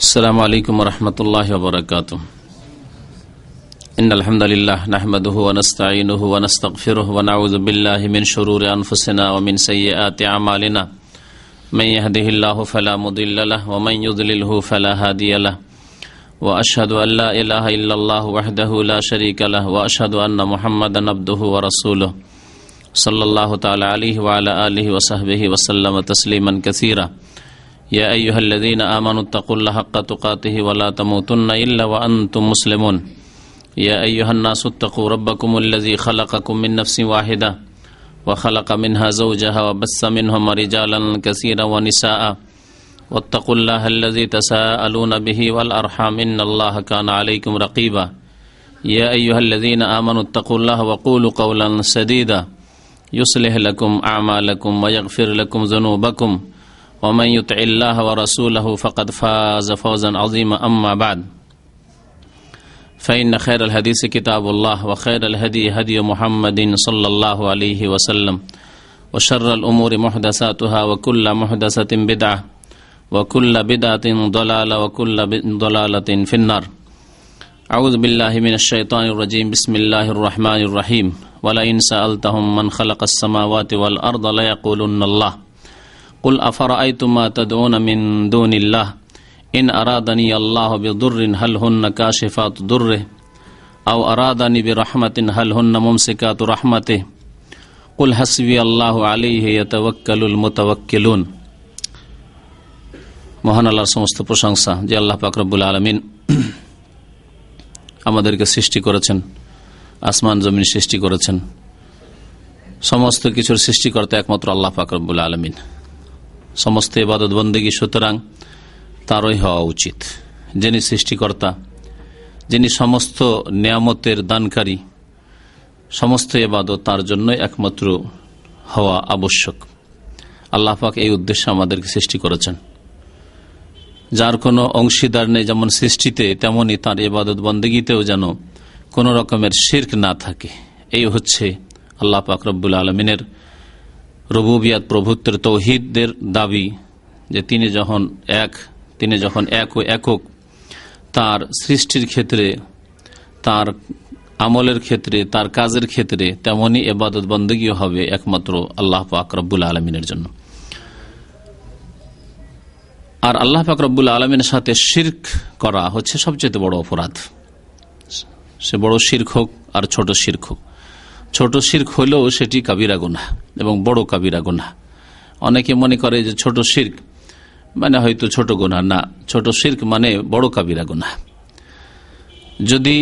আসসালামু আলাইকুম ওয়া রাহমাতুল্লাহি ওয়া বারাকাতুহু। ইন্নাল হামদালিল্লাহ নাহমাদুহু ওয়া নাস্তাঈনুহু ওয়া নাস্তাগফিরুহু ওয়া নাউযু বিল্লাহি মিন শুরুরি আনফুসিনা ওয়া মিন সাইয়্যাতি আমালিনা। মান ইয়াহদিহিল্লাহু ফালা মুদিল্লা লাহু ওয়া মান ইউদ্লিলহু ফালা হাদিয়া লাহু। ওয়া আশহাদু আল লা ইলাহা ইল্লাল্লাহু ওয়াহদাহু লা শারীকা লাহু ওয়া আশহাদু আন্না মুহাম্মাদান আবদুহু ওয়া রাসূলুহু সাল্লাল্লাহু তাআলা আলাইহি ওয়া আলা আলিহি ওয়া সাহবিহি ওয়া সাল্লামা তাসলিমান কাসীরা। يا أيها الذين آمنوا اتقوا الله حق تقاته ولا تموتن إلا وأنتم مسلمون. يا أيها الناس اتقوا ربكم الذي خلقكم من نفس واحدة وخلق منها زوجها وبث منهما رجالا كثيرا ونساء واتقوا الله الذي تساءلون به والأرحام إن الله كان عليكم رقيبا. يا أيها الذين آمنوا اتقوا الله وقولوا قولا سديدا يصلح لكم أعمالكم ويغفر لكم ذنوبكم ومن يطع الله ورسوله فقد فاز فوزا عظيما. أما بعد فإن خير الحديث كتاب الله وخير الهدي هدي محمد صلى الله عليه وسلم وشر الأمور محدثاتها وكل محدثة بدعة وكل بدعة ضلالة وكل ضلالة في النار. أعوذ بالله من الشيطان الرجيم. بسم الله الرحمن الرحيم. ولئن سألتهم من خلق السماوات والأرض ليقولن الله قل أفرأيتم ما تدعون من دون الله إن أرادني الله بضر هل هن كاشفات ضره أو أرادني برحمة هل هن ممسكات رحمته قل حسبي الله عليه يتوكل المتوكلون. মহান আল্লাহর সমস্ত প্রশংসা যে আল্লাহ পাক রব্বুল আলামিন আমাদেরকে সৃষ্টি করেছেন, আসমান জমিন সৃষ্টি করেছেন। সমস্ত কিছুর সৃষ্টিকর্তা একমাত্র আল্লাহ পাক রব্বুল আলামিন। সমস্ত ইবাদত বন্দেগী সুতরাং তারই হওয়া উচিত। যিনি সৃষ্টিকর্তা, যিনি সমস্ত নিয়ামতের দানকারী, সমস্ত ইবাদত তার জন্যই একমাত্র হওয়া আবশ্যক। আল্লাহ পাক এই উদ্দেশ্যে আমাদেরকে সৃষ্টি করেছেন। যার কোনো অংশীদার নেই, যেমন সৃষ্টিতে তেমনই তার ইবাদত বন্দেগীতেও যেন কোনো রকমের শিরক না থাকে। এই হচ্ছে আল্লাহ পাক রব্বুল আলামিনের রুবুবিয়াত, প্রভুত্বের তৌহিদের দাবি, যে তিনি যখন এক ও একক, তার সৃষ্টির ক্ষেত্রে, তার আমলের ক্ষেত্রে, তার কাজের ক্ষেত্রে, তেমনি ইবাদত বন্দেগী হবে একমাত্র আল্লাহ পাক রব্বুল আলামিনের জন্য। আর আল্লাহ পাক রব্বুল আলামিনের সাথে শিরক করা হচ্ছে সবচেয়ে বড় অপরাধ। সে বড় শিরক হোক আর ছোট শিরক হোক। ছোট শিরক হলেও সেটি কাবিরা গুনাহ এবং বড় কাবিরা গুনাহ। অনেকে মনে করে যে ছোট শিরক মানে হয়তো ছোট গুনাহ, না, ছোট শিরক মানে বড় কাবিরা গুনাহ। যদি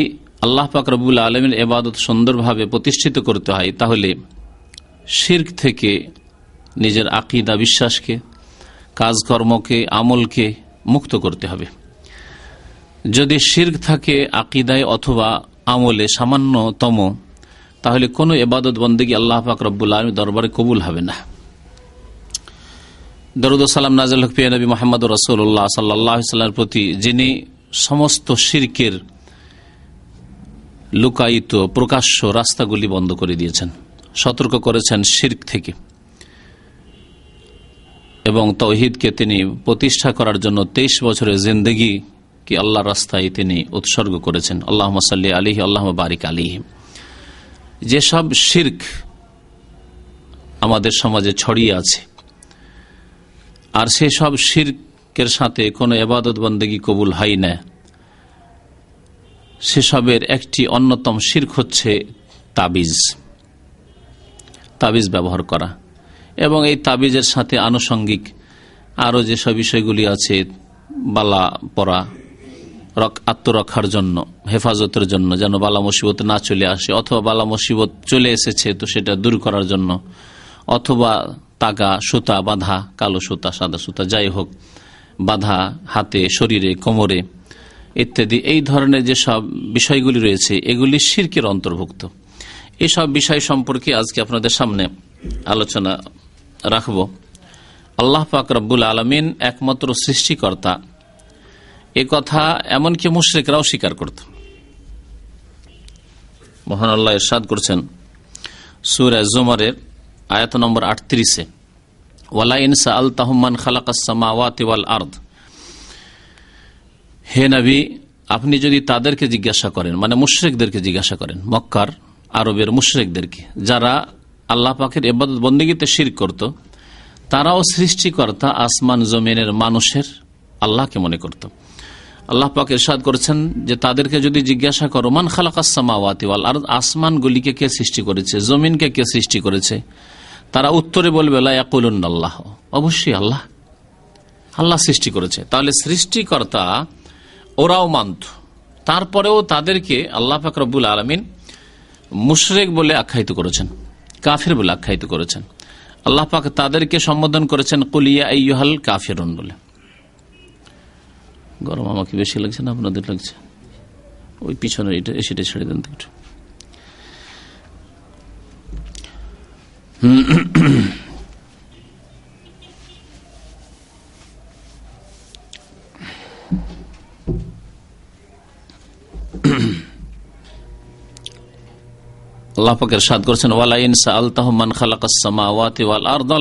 আল্লাহ পাক রব্বুল আলামিনের ইবাদত সুন্দরভাবে প্রতিষ্ঠিত করতে হয়, তাহলে শিরক থেকে নিজের আকীদা, বিশ্বাসকে, কাজকর্মকে, আমলকে মুক্ত করতে হবে। যদি শিরক থাকে আকীদায় অথবা আমলে সামান্যতম, তাহলে কোন ইবাদত বন্দেগী আল্লাহ পাক রব্বুল আলামিনের দরবারে কবুল হবে না। দরুদ ও সালাম নাযিল হোক প্রিয় নবী মুহাম্মদ রাসূলুল্লাহ সাল্লাল্লাহু আলাইহি ওয়াসাল্লামের প্রতি, যিনি সমস্ত শিরকের লুকায়িত প্রকাশ্য রাস্তাগুলি বন্ধ করে দিয়েছেন, সতর্ক করেছেন শিরক থেকে, এবং তাওহীদকে তিনি প্রতিষ্ঠা করার জন্য 23 বছরের জিন্দেগি কি আল্লাহর রাস্তায় তিনি উৎসর্গ করেছেন। আল্লাহুম্মা সাল্লি আলাইহি আল্লাহুম্মা বারিক আলাইহি। যেসব শিরক আমাদের সমাজে ছড়িয়ে আছে, আর সেসব শিরকের সাথে কোনো ইবাদত বন্দেগী কবুল হয় না, সেসবের একটি অন্যতম শিরক হচ্ছে তাবিজ ব্যবহার করা, এবং এই তাবিজের সাথে আনুষঙ্গিক আরও যেসব বিষয়গুলি আছে, বালা পরা, আত্মরক্ষার জন্য, হেফাজতের জন্য, যেন বালা মুসিবত না চলে আসে, অথবা বালা মুসিবত চলে এসেছে তো সেটা দূর করার জন্য, অথবা তাগা, সুতা বাঁধা, কালো সুতা, সাদা সুতা, যাই হোক, বাঁধা হাতে, শরীরে, কোমরে ইত্যাদি, এই ধরনের যেসব বিষয়গুলি রয়েছে এগুলি শিরকের অন্তর্ভুক্ত। এসব বিষয় সম্পর্কে আজকে আপনাদের সামনে আলোচনা রাখব। আল্লাহ পাক রব্বুল আলামিন একমাত্র সৃষ্টিকর্তা, এ কথা এমনকি মুশরিকরাও স্বীকার করত। মহান আল্লাহ ইরশাদ করছেন সূরা জুমারের আয়াত নম্বর 38-এ, ওয়ালা ইন সাআলতাহুম মান খালাকাস সামাওয়াতি ওয়াল আরদ, হে নবী, আপনি যদি তাদেরকে জিজ্ঞাসা করেন, মানে মুশরিকদেরকে জিজ্ঞাসা করেন, মক্কার আরবের মুশরিকদেরকে, যারা আল্লাহ পাকের ইবাদত বন্দেগীতে শিরক করত, তারাও সৃষ্টিকর্তা আসমান জমিনের মানুষের আল্লাহকে মনে করত। আল্লাহ পাক ইরশাদ করেছেন যে তাদেরকে যদি জিজ্ঞাসা করো, মান খালাকাস সামাওয়াতি ওয়াল আরদ, আসমানগুলিকে কে সৃষ্টি করেছে, জমিনকে কে সৃষ্টি করেছে, তারা উত্তরে বলবে লা ইয়াকুলুনাল্লাহ, অবশ্যই আল্লাহ, আল্লাহ সৃষ্টি করেছে। তাহলে সৃষ্টিকর্তা ওরাও মানত, তারপরেও তাদেরকে আল্লাহ পাক রব্বুল আলামিন মুশরিক বলে আখ্যায়িত করেছেন, কাফির বলে আখ্যায়িত করেছেন। আল্লাহ পাক তাদেরকে সম্বোধন করেছেন কুল ইয়া আইয়ুহাল কাফিরুন বলে। গরম আমাকে বেশি লাগছে না আপনাদের লাগছে? ওই পিছনে এটা সেটা ছেড়ে দেন তো একটু। আল্লাহ পাক ইরশাদ করেছেন ওয়ালা ইন সাআলতাহুম মান খালাকাস সামাওয়াতি ওয়াল আরদা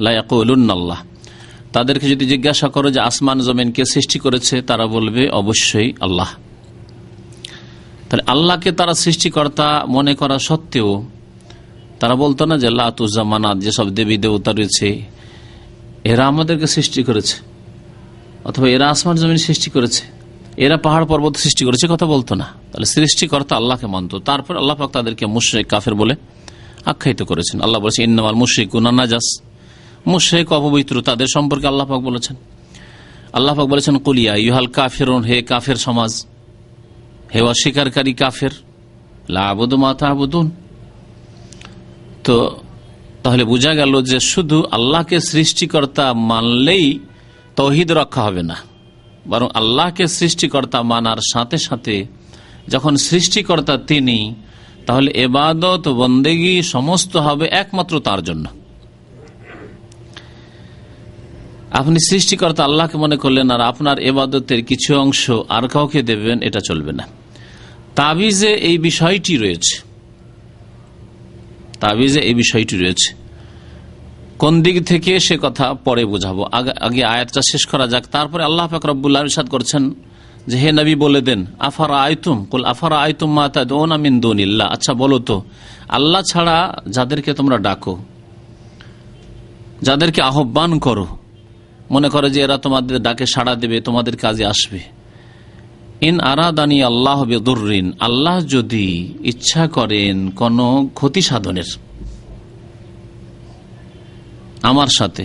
লা ইয়াকুলুনাল্লাহ, তাদেরকে যদি জিজ্ঞাসা করো যে আসমান জমিন কে সৃষ্টি করেছে, তারা বলবে অবশ্যই আল্লাহ। তাহলে আল্লাহকে তারা সৃষ্টিকর্তা মনে করা সত্ত্বেও তারা বলতো না যে লাত উজ্জা মানাত, যেসব দেবী দেবতা রয়েছে এরা আমাদেরকে সৃষ্টি করেছে, অথবা এরা আসমান জমিন সৃষ্টি করেছে, এরা পাহাড় পর্বত সৃষ্টি করেছে, কথা বলতো না। তাহলে সৃষ্টিকর্তা আল্লাহকে মানত। তারপর আল্লাহ পাক তাদেরকে মুশরিক কাফের বলে আখ্যায়িত করেছেন। আল্লাহ বলেছেন ইন্নামাল মুশরিকুনা নাজাস, মুশরিক অপবিত্র, তাদের সম্পর্কে আল্লাহ পাক বলেছেন। আল্লাহ পাক বলেছেন কুল ইয়া আইয়ুহাল কাফিরুন, হে কাফের সমাজ, হে অস্বীকারী কাফের, লা আ'বুদু মা তা'বুদুন। তো তাহলে বোঝা গেল যে শুধু আল্লাহকে সৃষ্টিকর্তা মানলেই তাওহীদ রক্ষা হবে না, বরং আল্লাহকে সৃষ্টিকর্তা মানার সাথে সাথে যখন সৃষ্টিকর্তা তিনি, তাহলে ইবাদত বন্দেগী সমস্ত হবে একমাত্র তার জন্য। আপনি সৃষ্টিকর্তা আল্লাহকে মনে করলেন আর আপনার ইবাদতের কিছু অংশ আর কাউকে দেবেন, এটা চলবে না। তাবিজে এই বিষয়টি রয়েছে, তাবিজে এই বিষয়টি রয়েছে। কোন দিক থেকে সে কথা পরে বোঝাবো, আগে আয়াতটা শেষ করা যাক। তারপরে আল্লাহ পাক রব্বুল আলামিন ইরশাদ করছেন যে হে নবী বলে দেন আফারা আইতুম কুল আফারা আইতুম মা তাদউনা মিন দুনিল্লাহ, আচ্ছা বলো তো আল্লাহ ছাড়া যাদেরকে তোমরা ডাকো, যাদেরকে আহ্বান করো, মনে করো যে এরা তোমাদের ডাকে সাড়া দেবে, তোমাদের কাজে আসবে। ইন আরাদানি আল্লাহ বিদুররিন, আল্লাহ যদি ইচ্ছা করেন কোন ক্ষতি সাধনের আমার সাথে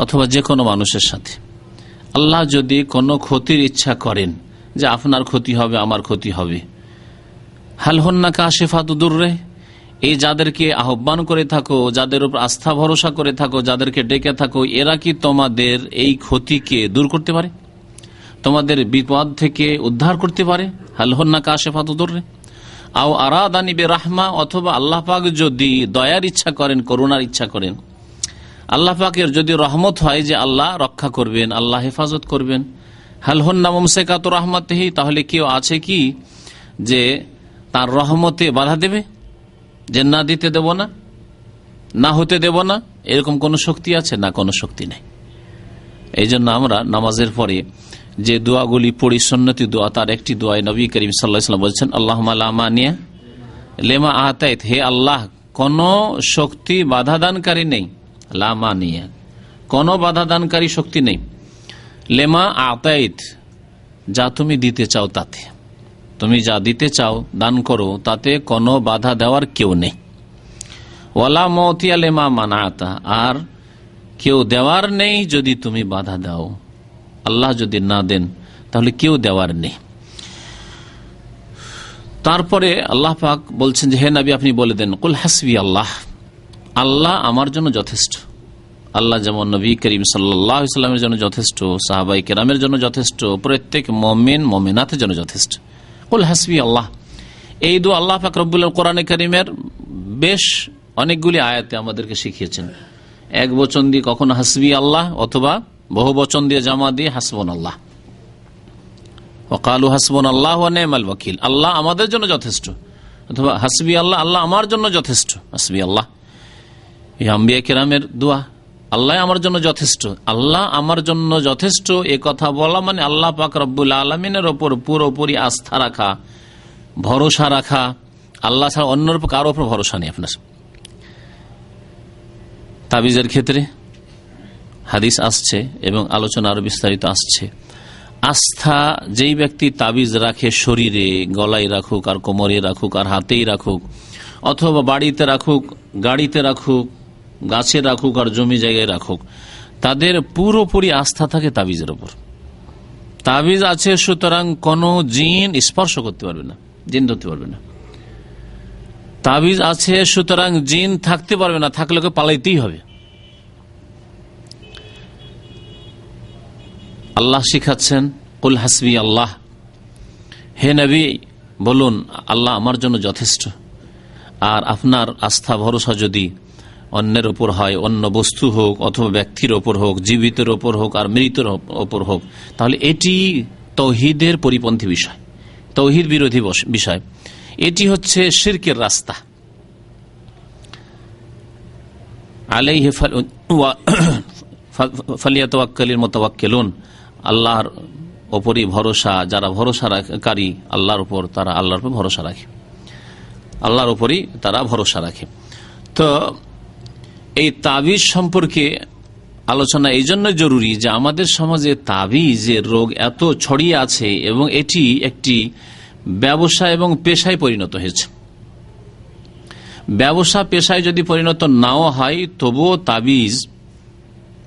অথবা যে কোনো মানুষের সাথে, আল্লাহ যদি কোনো ক্ষতির ইচ্ছা করেন যে আপনার ক্ষতি হবে, আমার ক্ষতি হবে, হাল হন্না কাশিফাতু দুররে, এই যাদেরকে আহ্বান করে থাকো, যাদের উপর আস্থা ভরসা করে থাকো, যাদেরকে ডেকে থাকো, এরা কি তোমাদের এই ক্ষতিকে দূর করতে পারে, তোমাদের বিপদ থেকে উদ্ধার করতে পারে? হাল হন্না কাশিফাতু দুররে আও আরাদানি বিরাহমা, অথবা আল্লাহ পাক যদি দয়ার ইচ্ছা করেন, করুণার ইচ্ছা করেন, আল্লাহ পাকের যদি রহমত হয় যে আল্লাহ রক্ষা করবেন, আল্লাহ হেফাজত করবেন, হাল হন্না মুমসিকাতু রাহমাতিহি, তাহলে কেউ আছে কি যে তার রহমতে বাধা দেবে, যে না দিতে দেব না, না হতে দেব না, এরকম কোন শক্তি আছে? না, কোনো শক্তি নেই। এই জন্য আমরা নামাজের পরে যে দোয়াগুলি পড়ি, সুন্নতি দোয়া, তার একটি দোয়ায় নবী করিম সাল্লাল্লাহু আলাইহি ওয়াসাল্লাম বলছেন আল্লাহুম্মা লা মানিয়া লিমা আতাইত, হে আল্লাহ কোন শক্তি বাধা দানকারী নেই, লা মানিয়া কোন বাধা দানকারী শক্তি নেই, লেমা আতাইত যা তুমি দিতে চাও তাতে, তুমি যা দিতে চাও দান করো, তাতে কোনো বাধা দেওয়ার কেউ নেই। ওয়ালা মওতিয়া লেমা মানাতা, আর কেউ দেওয়ার নেই যদি তুমি বাধা দাও। আল্লাহ যদি না দেন তাহলে কেউ দেওয়ার নেই। তারপরে আল্লাহ পাক বলছেন যে হে নবী আপনি বলে দেন কুল হাসবি আল্লাহ, আল্লাহ আমার জন্য যথেষ্ট। আল্লাহ যেমন নবী করিম সাল্লাল্লাহু আলাইহি ওয়াসাল্লামের জন্য যথেষ্ট, সাহাবায়ে কেরামের জন্য যথেষ্ট, প্রত্যেক মুমিন মুমিনাতের জন্য যথেষ্ট। কুল হাসবি আল্লাহ, এই দোয়া আল্লাহ পাক রব্বুল কোরআনে কারীমের বেশ অনেকগুলি আয়াতে আমাদেরকে শিখিয়েছেন। এক বচন দিয়ে কখনো হাসবি আল্লাহ, অথবা বহু বচন দিয়ে জামা দিয়ে হাসবুনাল্লাহ, ওয়া ক্বালু হাসবুনাল্লাহ ওয়া নি'মাল ওয়াকিল, আল্লাহ আমাদের জন্য যথেষ্ট, অথবা হাসবি আল্লাহ, আল্লাহ আমার জন্য যথেষ্ট, হাসবি আল্লাহ। এই আম্বিয়া কেরামের দোয়া, আল্লাহ আমার জন্য যথেষ্ট, আল্লাহ আমার জন্য যথেষ্ট, এ কথা বলা মানে আল্লাহ পাক রব্বুল আলামিনের ওপর পুরোপুরি আস্থা রাখা, ভরসা রাখা। আল্লাহ ছাড়া অন্যের উপর কারো উপর ভরসা নেই আপনার। তাবিজের ক্ষেত্রে হাদিস আসছে এবং আলোচনা আরো বিস্তারিত আসছে। আস্থা যেই ব্যক্তি তাবিজ রাখে, শরীরে গলায় রাখুক আর কোমরে রাখুক আর হাতেই রাখুক, অথবা বাড়িতে রাখুক, গাড়িতে রাখুক, গাছে রাখুক আর জমি জায়গায় রাখুক, তাদের পুরোপুরি আস্থা থাকে তাবিজের উপর। তাবিজ আছে সুতরাং কোন জিন স্পর্শ করতে পারবে না, জিন ধরতে পারবে না। তাবিজ আছে সুতরাং জিন থাকতে পারবে না, থাকলে পালাইতেই হবে। আল্লাহ শিখাচ্ছেন কুল হাসবি আল্লাহ, হে নবী বলুন আল্লাহ আমার জন্য যথেষ্ট। আর আপনার আস্থা ভরসা যদি অন্যের ওপর হয়, অন্য বস্তু হোক অথবা ব্যক্তির ওপর হোক, জীবিতের ওপর হোক আর মৃতের ওপর হোক, তাহলে এটি তৌহিদের পরিপন্থী বিষয়, তৌহিদ বিরোধী বিষয়। এটি হচ্ছে শিরকের রাস্তা। আলাইহি ফালিয়াতাওয়াক্কালিল মুতাওয়াক্কিলুন, আল্লাহর ওপরই ভরসা, যারা ভরসাকারী আল্লাহর উপর, তারা আল্লাহর উপর ভরসা রাখে, আল্লাহর উপরই তারা ভরসা রাখে। তো এই তাবিজ সম্পর্কে আলোচনা এই জন্য জরুরি যে আমাদের সমাজে তাবিজের রোগ এত ছড়িয়ে আছে এবং এটি একটি ব্যবসা এবং পেশায় পরিণত হয়েছে। ব্যবসা পেশায় যদি পরিণত নাও হয় তবুও তাবিজ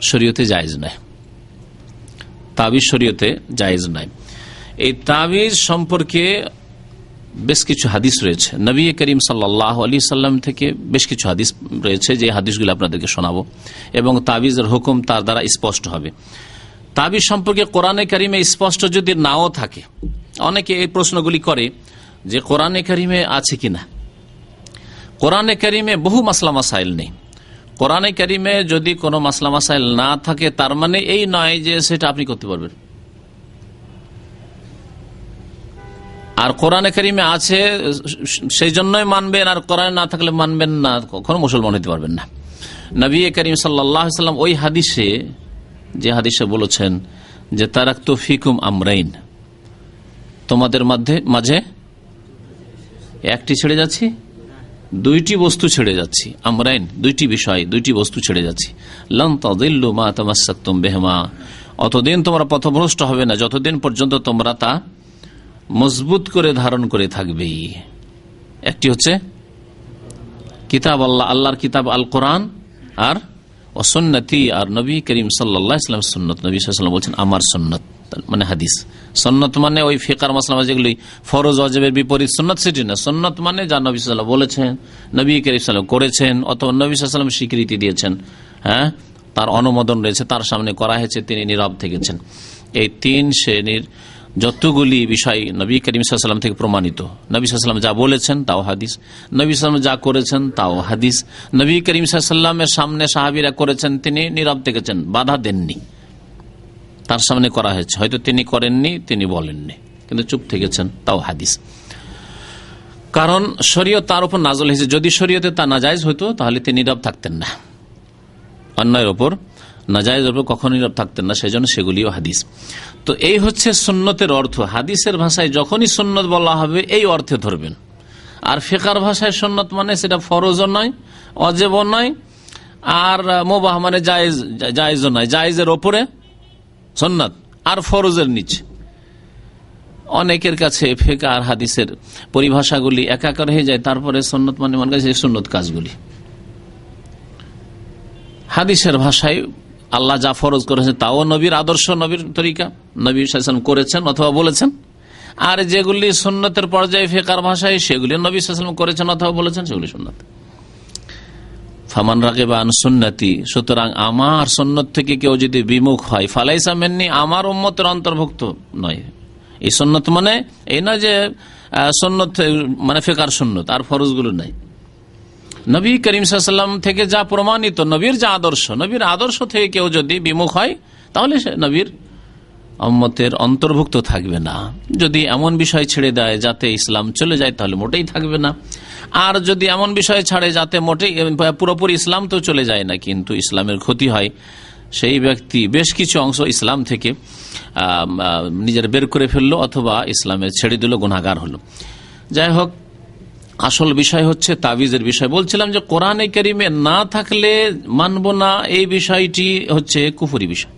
শরীয়তে জায়েজ নাই, তাবিজ শরীয়তে জায়েজ নাই। এই তাবিজ সম্পর্কে বেশ কিছু হাদিস রয়েছে, নবী করিম সাল্লাল্লাহু আলাইহি সাল্লাম থেকে বেশ কিছু হাদিস রয়েছে, যে হাদিসগুলো আপনাদেরকে শোনাবো এবং তাবিজের হুকুম তার দ্বারা স্পষ্ট হবে। তাবিজ সম্পর্কে কোরআনে কারিমে স্পষ্ট যদি নাও থাকে, অনেকে এই প্রশ্নগুলি করে যে কোরআনে কারিমে আছে কিনা। কোরআনে কারিমে বহু মাসলা মাসাইল নেই। কোরআনে কারিমে যদি কোনো মাসলা মাসাইল না থাকে তার মানে এই নয় যে সেটা আপনি করতে পারবেন। আর কোরআনে কারিমে আছে সেই জন্যই মানবেন, আর কোরআনে না থাকলে মানবেন না, কখনো মুসলমান হতে পারবেন না। নবী করিম সাল্লাল্লাহু আলাইহি সাল্লাম ওই হাদিসে, যে হাদিসে বলেছেন যে তারাকতু ফিকুম আমরাইন, তোমাদের মাঝে একটি ছেড়ে যাচ্ছি, দুইটি বস্তু ছেড়ে যাচ্ছি। আমরাইন, দুইটি বিষয়, দুইটি বস্তু ছেড়ে যাচ্ছি। লান তাদিল্লু মা তামাসসাকতুম বিহিমা, অতদিন তোমরা পথভ্রষ্ট হবে না যতদিন পর্যন্ত তোমরা তা মজবুত করে ধারণ করে থাকবে। একটি হচ্ছে কিতাব আল্লাহ, আল্লাহর কিতাব আল কোরআন, আর সুন্নতি, আর নবী করিম সাল্লাল্লাহু আলাইহি ওয়াসাল্লাম সুন্নত। নবী সাল্লাল্লাহু আলাইহি ওয়াসাল্লাম বলছেন আমার সুন্নত, মানে হাদিস। সুন্নত মানে ওই ফিকার মাসলা যেগুলি ফরজ ওয়াজিবের বিপরীত সুন্নত সেটি না। সুন্নত মানে যা নবী সাল্লাল্লাহু আলাইহি ওয়াসাল্লাম বলেছেন, নবী করিম সাল্লাল্লাহু আলাইহি ওয়াসাল্লাম করেছেন, অথবা নবী সাল্লাল্লাহু আলাইহি ওয়াসাল্লাম স্বীকৃতি দিয়েছেন, হ্যাঁ, তার অনুমোদন রয়েছে, তার সামনে করা হয়েছে, তিনি নীরব থেকেছেন। এই তিন শ্রেণীর যতগুলি বিষয় নবী করিম সাল্লাল্লাহু আলাইহি ওয়াসাল্লাম থেকে প্রমাণিত। নবী সাল্লাল্লাহু আলাইহি ওয়াসাল্লাম যা বলেছেন তাও হাদিস, নবী সাল্লাল্লাহু আলাইহি ওয়াসাল্লাম যা করেছেন তাও হাদিস। নবী করিম সাল্লাল্লাহু আলাইহি ওয়াসাল্লামের সামনে সাহাবীরা করেছেন, তিনি নীরব থেকেছেন, বাধা দেননি, তার সামনে করা হয়েছে, হয়তো তিনি করেননি, তিনি বলেননি, কিন্তু চুপ থেকেছেন, তাও হাদিস। কারণ শরীয়ত তার উপর নাযিল হয়েছে। যদি শরীয়তে তা নাজায়েজ হতো তাহলে তিনি নীরব থাকতেন না, অন্যায়ের উপর নাজায়েজের উপর কখনো নীরব থাকতেন না, সেজন্য সেগুলিও হাদিস। তো এই হচ্ছে সুন্নতের অর্থ। হাদিসের ভাষায় যখনই সুন্নত বলা হবে এই অর্থে ধরবেন। আর ফিকার ভাষায় সুন্নত মানে সেটা ফরজও নয়, ওয়াজিবও নয়, আর মুবাহ মানে জায়েজও নয়, জায়েজের ওপরে সুন্নত আর ফরজের নিচে। অনেকের কাছে ফিকাহ আর হাদিসের পরিভাষাগুলি একাকার হয়ে যায়, তারপরে সুন্নত মানে মনে কাছে সুন্নত কাজগুলি। হাদিসের ভাষায় আল্লাহ যা ফরজ করেছেন তাও নবীর আদর্শ, নবীর তরিকা, নবী সাল্লাল্লাহু আলাইহি ওয়াসাল্লাম করেছেন অথবা বলেছেন। আর যেগুলি সুন্নতের পর্যায়ে ফিকার ভাষায় সেগুলি নবী সাল্লাল্লাহু আলাইহি ওয়াসাল্লাম করেছেন অথবা বলেছেন, সেগুলি সুন্নাত। ফামান রাগিবা আন সুন্নতি, সুতরাং আমার সুন্নত থেকে কেউ যদি বিমুখ হয়, ফালাইসা মিন্নি, আমার উম্মতের অন্তর্ভুক্ত নয়। এই সুন্নত মানে এই না যে সুন্নত মানে ফিকার সুন্নত আর ফরজগুলো নাই। নবী করিম সাল্লাল্লাহু আলাইহি ওয়াসাল্লাম থেকে যা প্রমাণিত, নবীর যা আদর্শ, নবীর আদর্শ থেকে কেউ যদি বিমুখ হয় তাহলে সে নবীর উম্মতের অন্তর্ভুক্ত থাকবে না। যদি এমন বিষয় ছেড়ে দেয় যাতে ইসলাম চলে যায় তাহলে মোটেই থাকবে না। আর যদি এমন বিষয় ছাড়ে যাতে মোটেই পুরোপুরি ইসলাম তো চলে যায় না কিন্তু ইসলামের ক্ষতি হয়, সেই ব্যক্তি বেশ কিছু অংশ ইসলাম থেকে নিজের বের করে ফেললো অথবা ইসলামে ছেড়ে দিল, গুনাহগার হলো। যাই হোক, আসল বিষয় হচ্ছে তাবিজের বিষয়। বলছিলাম যে কোরআনে কারিমে না থাকলে মানব না, এই বিষয়টি হচ্ছে কুফরি বিষয়।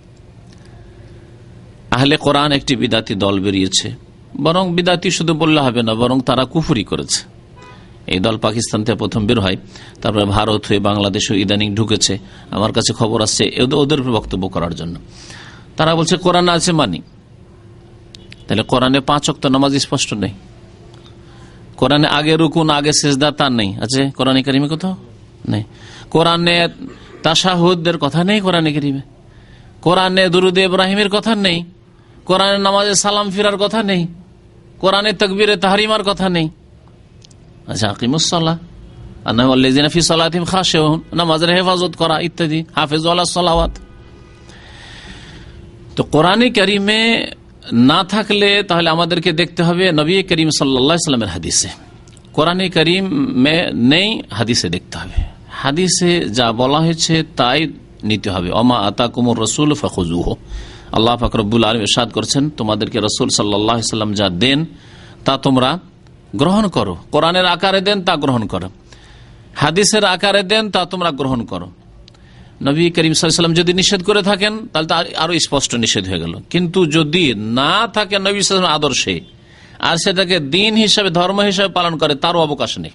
আহলে কোরআন একটি বিদাতি দল বেরিয়েছে, বরং বিদাতি শুধু বললে হবে না, বরং তারা কুফরি করেছে। এই দল পাকিস্তান থেকে প্রথম বের হয়, তারপরে ভারত হয়ে বাংলাদেশও ইদানিং ঢুকেছে। আমার কাছে খবর আসছে ওদের বক্তব্য করার জন্য। তারা বলছে কোরআন আছে মানি, তাহলে কোরআনে 5 ওয়াক্ত নামাজ স্পষ্ট নেই, কোরআনে আগে রুকুন আগে সিজদা তার নেই, আছে কোরআনে কারিমে কোথাও নেই। কোরআনে তাশাহুদের কথা নেই কোরআনে কারিমে, কোরআনে দুরুদ ইব্রাহিমের কথা নেই, কোরআনে নামাজে সালাম ফিরার কথা নেই, কোরআনে তাকবীরে তাহরিমার কথা নেই। আচ্ছা, আকিমুস সালাহ আন্নাহুল্লাযিনা ফি সালাতিহিম খাশিউন, নামাজের হেফাজত করা ইত্যাদি, হাফিজু আলাস সালাওয়াত। তো কোরআনে কারিমে না থাকলে তাহলে আমাদেরকে দেখতে হবে নবী করিম সাল্লাল্লাহু আলাইহি ওয়াসাল্লামের হাদিসে। কোরআনে কারিমে নেই, হাদিসে দেখতে হবে। হাদিসে যা বলা হয়েছে তাই নিতে হবে। ওমা আতাকুমুর রাসূল ফাখুযুহু, আল্লাহ পাক রব্বুল আলামিন ইরশাদ করেছেন, তোমাদেরকে রাসূল সাল্লাল্লাহু আলাইহি ওয়াসাল্লাম যা দেন তা তোমরা গ্রহণ করো। কোরআনের আকারে দেন তা গ্রহণ করো, হাদিসের আকারে দেন তা তোমরা গ্রহণ করো। নবী করিম সাল্লাল্লাহু আলাইহি ওয়াসাল্লাম যদি নিষেধ করে থাকেন তাহলে তা আরো স্পষ্ট নিষেধ হয়ে গেল। কিন্তু যদি না থাকে নবী সাল্লাল্লাহু আলাইহি ওয়াসাল্লাম আদর্শে, আর সেটাকে দিন হিসাবে ধর্ম হিসাবে পালন করে, তারও অবকাশ নেই।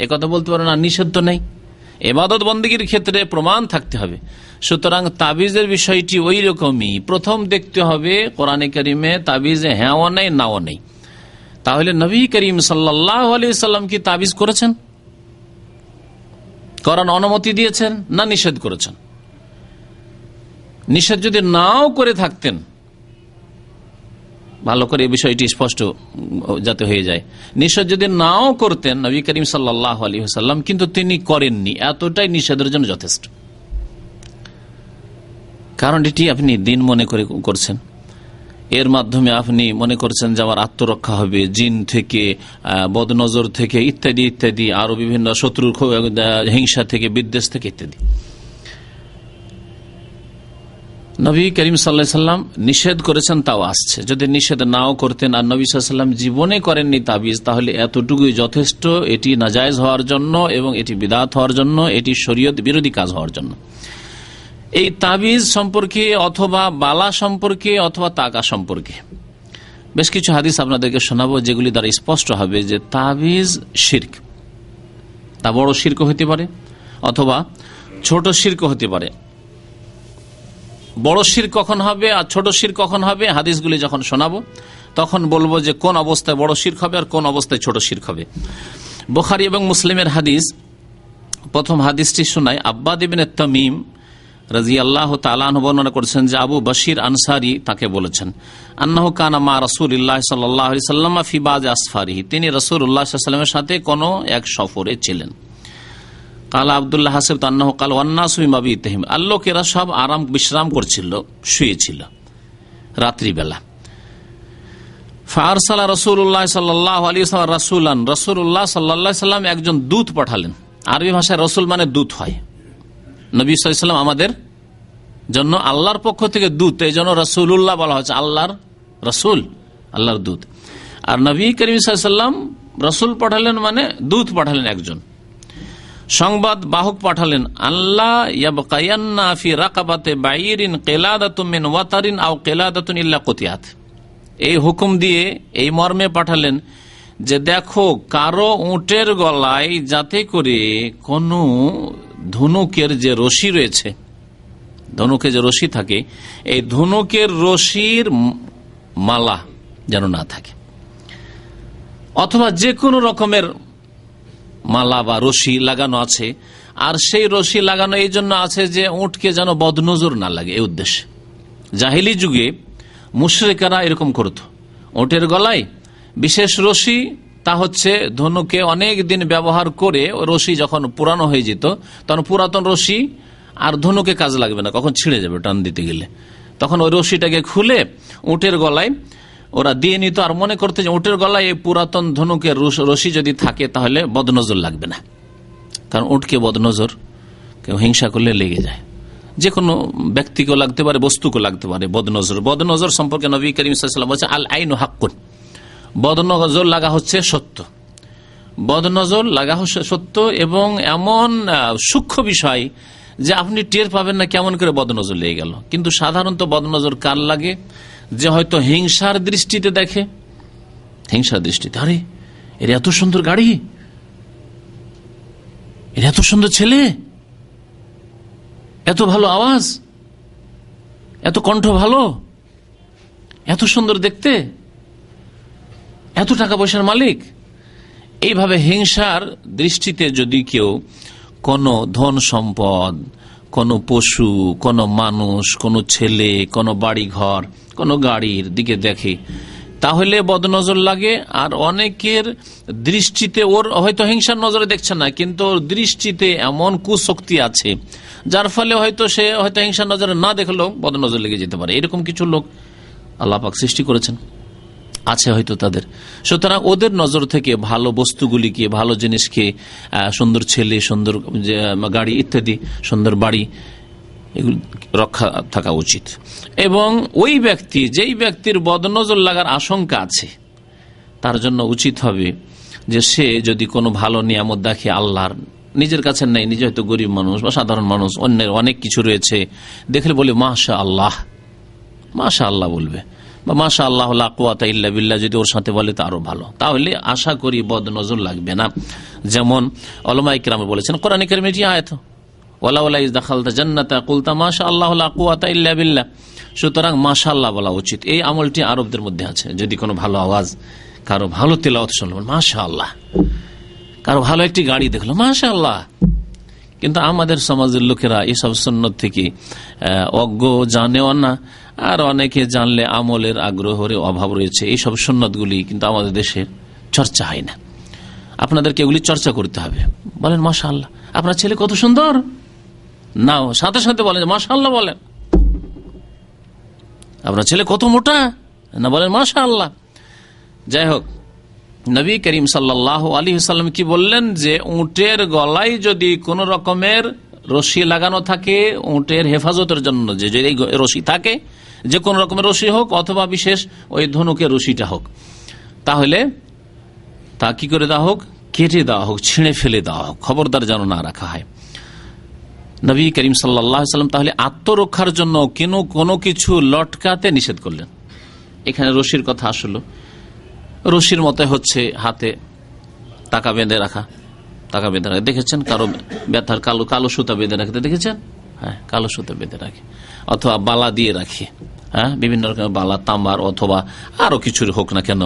একথা বলতে পারে না নিষেধ তো নেই, ইবাদত বন্দেগীর ক্ষেত্রে প্রমাণ থাকতে হবে। সুতরাং তাবিজের বিষয়টি ওই রকমই, প্রথম দেখতে হবে কোরআনে কারিমে তাবিজে হ্যাঁও নেই নাও নেই। তাহলে নবী করিম সাল্লাল্লাহু আলাইহি ওয়াসাল্লাম কি তাবিজ করেছেন, করার অনুমতি দিয়েছেন না নিষেধ করেছেন? নিষেধ যদি নাও করে থাকতেন, ভালো করে এই বিষয়টি স্পষ্ট যাতে হয়ে যায়, নিষেধ যদি নাও করতেন নবী করিম সাল্লাল্লাহু আলাইহি ওয়াসাল্লাম, কিন্তু তিনি করেননি, এতটাই নিষেধের জন্য যথেষ্ট। কারণ এটি আপনি দিন মনে করে করছেন, এর মাধ্যমে আপনি মনে করছেন যে আমার আত্মরক্ষা হবে জিন থেকে, বদনজর থেকে ইত্যাদি ইত্যাদি, আরো বিভিন্ন শত্রুর হিংসা থেকে, বিদ্বেষ থেকে ইত্যাদি। নবী করিম সাল্লাল্লাহু আলাইহি ওয়াসাল্লাম নিষেধ করেছেন তাও আসছে। যদি নিষেধ নাও করতেন আর নবী সাল্লাল্লাহু আলাইহি ওয়াসাল্লাম জীবনে করেননি তাবিজ, তাহলে এতটুকুই যথেষ্ট, এটি নাজায়েজ হওয়ার জন্য এবং এটি বিদআত হওয়ার জন্য, এটি শরীয়ত বিরোধী কাজ হওয়ার জন্য। এই তাবিজ সম্পর্কে অথবা বালা সম্পর্কে অথবা তাকা সম্পর্কে বেশ কিছু হাদিস আপনাদেরকে শোনাবো, যেগুলি দ্বারা স্পষ্ট হবে যে তাবিজ শিরক। তা বড় শিরক হতে পারে অথবা ছোট শিরক হতে পারে। বড় শিরক কখন হবে আর ছোট শিরক কখন হবে, হাদিসগুলি যখন শোনাবো তখন বলবো যে কোন অবস্থায় বড় শিরক হবে আর কোন অবস্থায় ছোট শিরক হবে। বুখারী এবং মুসলিমের হাদিস, প্রথম হাদিসটি শোনায়। আব্বাদ ইবনে তামিম রাদিয়াল্লাহু তাআলা আনহু বর্ণনা করেছেন যে আবু বশির আনসারী তাকে বলেছেন, আন্নাহু কানা মা রাসূলিল্লাহ সাল্লাল্লাহু আলাইহি ওয়াসাল্লাম ফি বাযি আসফারিহি, তিনি রাসূলুল্লাহ সাল্লাল্লাহু আলাইহি ওয়াসাল্লামের সাথে কোন এক সফরে ছিলেন। কালা আব্দুল্লাহ হাসিব আন্নাহু কাল ওয়ান্নাসু বিমাবিতিহিম, লোকেরা সব আরাম বিশ্রাম করছিল, শুয়েছিল রাত্রিবেলা। ফারসালা রাসূলুল্লাহ সাল্লাল্লাহু আলাইহি ওয়াসাল্লাম রাসূলান, রাসূলুল্লাহ সাল্লাল্লাহু আলাইহি ওয়াসাল্লাম একজন দূত পাঠালেন। আরবি ভাষায় রাসূল মানে দূত হয়। নবী সাল্লাল্লাহু আলাইহি ওয়াসাল্লাম আমাদের জন্য আল্লাহর পক্ষ থেকে দূত, এই জন্য রাসূলুল্লাহ বলা হচ্ছে, আল্লাহর রাসূল, আল্লাহর দূত। আর নবী করিম সাল্লাল্লাহু আলাইহি ওয়াসাল্লাম রাসূল পাঠালেন মানে দূত পাঠালেন একজন, সংবাদ বাহক পাঠালেন। আল্লাহ ইয়াবকায়ান্না ফি রাকাবাতে বাইরিন কিলাদাতুম মিন ওয়াতারিন আও কিলাদাতুন ইল্লা কুতিয়াত, এই হুকুম দিয়ে এই মর্মে পাঠালেন যে দেখো কারো উটের গলায় যাতে করে কোন ধনুকের যে রশি রয়েছে, ধনুকে যে রশি থাকে, এই ধনুকের রশির মালা যেন না থাকে, অথবা যে কোনো রকমের মালা বা রশি লাগানো আছে। আর সেই রশি লাগানো এই জন্য আছে যে উটকে যেন বদনজর না লাগে, এই উদ্দেশ্যে। জাহিলি যুগে মুশরিকেরা এরকম করত, উটের গলায় বিশেষ রশি, তা হচ্ছে ধনুকে অনেক দিন ব্যবহার করে রশি যখন পুরানো হয়ে যেত তখন পুরাতন রশি আর ধনুকে কাজ লাগবে না, কখন ছিঁড়ে যাবে টান দিতে গেলে, তখন ওই রশিটাকে খুলে উটের গলায় ওরা দিয়ে নিত, আর মনে করতে যে উটের গলায় এই পুরাতন ধনুকের রশি যদি থাকে তাহলে বদনজর লাগবে না। কারণ উটকে বদনজর কেউ হিংসা করলে লেগে যায়, যে কোনো ব্যক্তিকেও লাগতে পারে, বস্তুকেও লাগতে পারে বদনজর। বদনজর সম্পর্কে নবী করিম সাল্লাল্লাহু আলাইহি ওয়াসাল্লাম বলেছেন, আল আইনু হাক্কুন, বদনজর লাগা হচ্ছে সত্য। বদনজর লাগা হচ্ছে সত্য এবং এমন সূক্ষ্ম বিষয় যে আপনি টের পাবেন না কেমন করে বদনজর লেগে গেল। কিন্তু সাধারণত বদনজর কার লাগে? যে হয়তো হিংসার দৃষ্টিতে দেখে, হিংসার দৃষ্টিতে, আরে এর এত সুন্দর গাড়ি, এর এত সুন্দর ছেলে, এত ভালো আওয়াজ, এত কণ্ঠ ভালো, এত সুন্দর দেখতে, এত টাকা পয়সার মালিক। এইভাবে হিংসার দৃষ্টিতে যদি কেউ কোনো ধন সম্পদ, কোনো পশু, কোনো মানুষ, কোনো ছেলে, কোনো বাড়ি ঘর, কোনো গাড়ির দিকে দেখে তাহলে বদনজর লাগে। আর অনেকের দৃষ্টিতে, ওর হয়তো হিংসার নজরে দেখছে না, কিন্তু ওর দৃষ্টিতে এমন কুশক্তি আছে যার ফলে হয়তো সে হয়তো হিংসার নজরে না দেখলেও বদনজর লেগে যেতে পারে। এরকম কিছু লোক আল্লাহ পাক সৃষ্টি করেছেন, আছে হয়তো তাদের। সুতরাং ওদের নজর থেকে ভালো বস্তুগুলিকে, ভালো জিনিসকে, সুন্দর ছেলে, সুন্দর গাড়ি ইত্যাদি, সুন্দর বাড়ি, এগুলি রক্ষা থাকা উচিত। এবং ওই ব্যক্তি, যেই ব্যক্তির বদনজর লাগার আশঙ্কা আছে, তার জন্য উচিত হবে যে সে যদি কোনো ভালো নিয়ামত দেখে আল্লাহর, নিজের কাছে নেই, নিজে হয়তো গরিব মানুষ বা সাধারণ মানুষ, অন্যের অনেক কিছু রয়েছে, দেখলে বলে মাশা আল্লাহ, মাশা আল্লাহ বলবে, বা মাশা আল্লাহ লা কুওয়াতা ইল্লা বিল্লাহ যদি ওর সাথে বলে তা আরো ভালো, তাহলে আশা করি বদনজর লাগবে না। যেমন উলামায়ে কিরাম বলেছেন, কোরআনে কারীমে এই আয়াত, ওয়ালা ওয়ালা ইজ দাখালতা জান্নাতা কুলতা মাশা আল্লাহ লা কুওয়াতা ইল্লা বিল্লাহ। সুতরাং মাশাআল্লাহ বলা উচিত। এই আমলটি আরবদের মধ্যে আছে। যদি কোনো ভালো আওয়াজ, কারো ভালো তেলাওয়াত শুনলেন মাশাআল্লাহ, কারো ভালো একটি গাড়ি দেখলো মাশাআল্লাহ। কিন্তু আমাদের সমাজের লোকেরা এসব সুন্নত থেকে অজ্ঞ, জানেও না, আর অনেকে জানলে আমলের আগ্রহের অভাব রয়েছে। এইসব সুন্নতগুলি কিন্তু আমাদের দেশে চর্চা হয় না। আপনাদেরকে এগুলি চর্চা করতে হবে। বলেন মাশাআল্লাহ, আপনার ছেলে কত সুন্দর, না সাথে সাথে বলেন মাশাআল্লাহ, বলেন আপনার ছেলে কত মোটা, না বলেন মাশাআল্লাহ। যাই হোক, নবী করিম সাল্লাল্লাহু আলাইহি ওয়াসাল্লাম কি বললেন যে উটের গলায় যদি কোন রকমের রশি লাগানো থাকে, উটের হেফাজতের জন্য যে যদি রশি থাকে, যে কোন রকমের রশি হোক অথবা বিশেষ ওই ধনুকের রশিটা হোক, তাহলে তা কি করে দেওয়া হোক, কেটে দেওয়া হোক, ছিঁড়ে ফেলে দেওয়া হোক, খবরদার যেন না রাখা হয়। নবী করিম সাল্লাল্লাহু আলাইহি ওয়াসাল্লাম তাহলে আত্মরক্ষার জন্য কোনো কিছু লটকাতে নিষেধ করলেন। এখানে রশির কথা আসলো, রশির মতো হচ্ছে হাতে টাকা বেঁধে রাখা, টাকা বেঁধে রাখা দেখেছেন, কারো ব্যথার কালো সুতা বেঁধে রাখতে দেখেছেন, হ্যাঁ কালো সুতা বেঁধে রাখে, অথবা বালা দিয়ে রাখে, হ্যাঁ বিভিন্ন রকমের বালা, তামার অথবা আরো কিছুর হোক না কেন,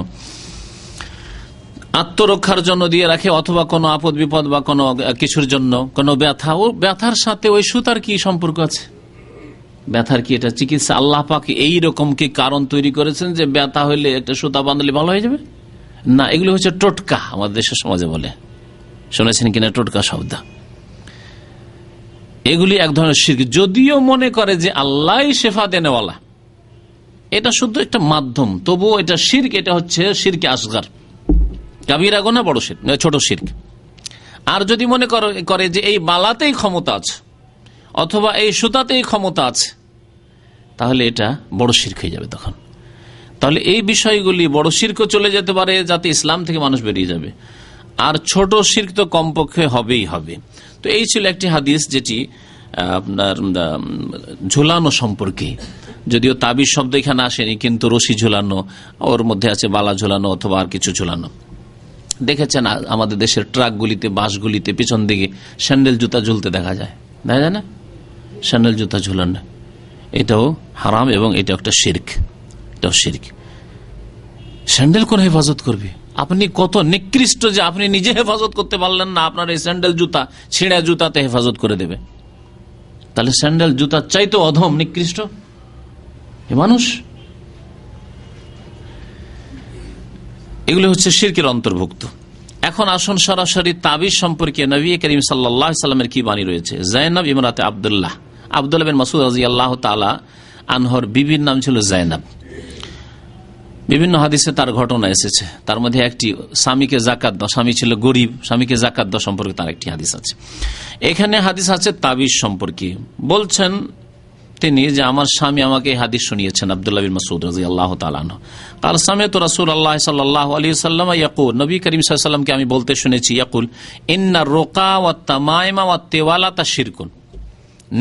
আত্মরক্ষার জন্য দিয়ে রাখে, অথবা কোনো আপদ বিপদ বা কোনো কিছুর জন্য, কোনো ব্যথা, ও ব্যথার সাথে ওই সুতার কি সম্পর্ক আছে? ব্যথার কি এটা চিকিৎসা? আল্লাহ পাক এইরকম কি কারণ তৈরি করেছেন যে ব্যথা হইলে একটা সুতা বাঁধলে ভালো হয়ে যাবে? না, এগুলো হচ্ছে টোটকা, আমাদের দেশের সমাজে বলে, শুনেছেন কিনা টোটকা শব্দ। এগুলি এক ধরনের শিরক, যদিও মনে করে যে আল্লাহ শেফা দেনেওয়ালা, এটা শুধু একটা মাধ্যম, তবুও এটা শিরক। এটা হচ্ছে শিরকে আসগার, কাবিরা গুনাহ, বড় শিরক, ছোট শিরক। আর যদি মনে করে যে এই বালাতেই ক্ষমতা আছে অথবা এই সুতাতেই ক্ষমতা আছে, তাহলে এটা বড় শিরক হয়ে যাবে তখন। তাহলে এই বিষয়গুলি বড় শিরকও চলে যেতে পারে, যাতে ইসলাম থেকে মানুষ বেরিয়ে যাবে, আর ছোট শিরক তো কমপক্ষে হবেই হবে। তো এই ছিল একটি হাদিস যেটি আপনার ঝুলানো সম্পর্কে, যদিও তাবিজ শব্দ এখানে আসেনি, কিন্তু রশি ঝুলানো, ওর মধ্যে আছে বালা ঝুলানো অথবা আর কিছু ঝুলানো। দেখেছেন আমাদের দেশের ট্রাকগুলিতে, বাসগুলিতে পিছন দিকে স্যান্ডেল জুতা ঝুলতে দেখা যায়, দেখা যায় না? স্যান্ডেল জুতা ঝুলানো এটাও হারাম এবং এটা একটা শিরক, এটাও শিরক। স্যান্ডেল কোন হেফাজত করবে? আপনি কত নিকৃষ্ট যে আপনি নিজে হেফাজত করতে পারলেন না, আপনার এই স্যান্ডেল জুতা ছিঁড়া জুতাতে হেফাজত করে দেবে। তাহলে স্যান্ডেল জুতার চাইতে অধম নিকৃষ্ট এ মানুষ। এগুলো হচ্ছে শিরকের অন্তর্ভুক্ত। এখন আসুন সরাসরি তাবিজ সম্পর্কে নবী করিম সাল্লাল্লাহু আলাইহি ওয়াসাল্লামের কি বাণী রয়েছে। যায়েনব ইমরাতে আব্দুল্লাহ বিন মাসউদ রাদিয়াল্লাহু তাআলা আনহর বিবির নাম ছিল জাইনাব। বিভিন্ন হাদিসে তার ঘটনা এসেছে, তার মধ্যে একটি স্বামীকে জাকাত দাও, স্বামী ছিল গরিব, স্বামীকে জাকাত দাও সম্পর্কে তার একটি হাদিস আছে। এখানে হাদিস আছে তাবিজ সম্পর্কে। বলছেন তিনি যে আমার স্বামী আমাকে এই হাদিস শুনিয়েছেন, আব্দুল্লাহ বিন মাসউদ রাদিয়াল্লাহু তাআলা আনহু قال سمعت رسول الله صلى الله عليه وسلم يقول, নবী করিম সাল্লাল্লাহু আলাইহি ওয়াসাল্লামকে আমি বলতে শুনেছি, ইয়াকুল ইন্না রুকা ওয়াত তামাইমা ওয়াত তিওয়ালাতা শিরকুন,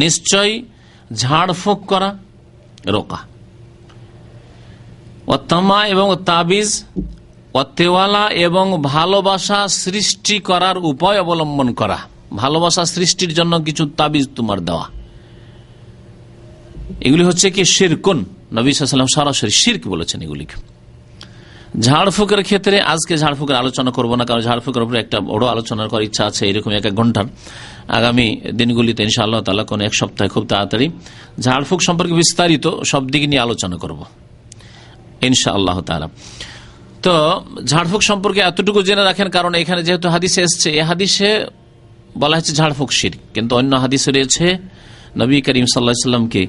নিশ্চয় ঝাড়ফুঁক করা, রোকা ওয়াত তামা এবং তাবিজ, ওয়াত তিওয়ালা এবং ভালোবাসা সৃষ্টি করার উপায় অবলম্বন করা, ভালোবাসা সৃষ্টির জন্য কিছু তাবিজ তোমার দেওয়া, এগুলি হচ্ছে কি শিরকুন। নবী সাল্লাল্লাহু আলাইহি ওয়াসাল্লাম সরাসরি শিরক বলেছেন এগুলিকে। ঝাড়ফুঁকের ক্ষেত্রে আজকে ঝাড়ফুঁকের আলোচনা করব না, কারণ ঝাড়ফুঁকের উপরে একটা বড় আলোচনা করার ইচ্ছা আছে, এরকম এক ঘন্টার। আগামী দিনগুলিতে ইনশাআল্লাহ তাআলা কোন এক সপ্তাহে খুব তাড়াতাড়ি ঝাড়ফুঁক সম্পর্কে বিস্তারিত সব দিক নিয়ে আলোচনা করব ইনশাআল্লাহ তাআলা। তো ঝাড়ফুঁক সম্পর্কে এতটুকু জেনে রাখেন, কারণ এখানে যেহেতু হাদিসে এসছে, এই হাদিসে বলা হয়েছে ঝাড়ফুঁক শিরক, কিন্তু অন্য হাদিসে রয়েছে নবী করিম সাল্লাল্লাহু আলাইহি ওয়াসাল্লামকে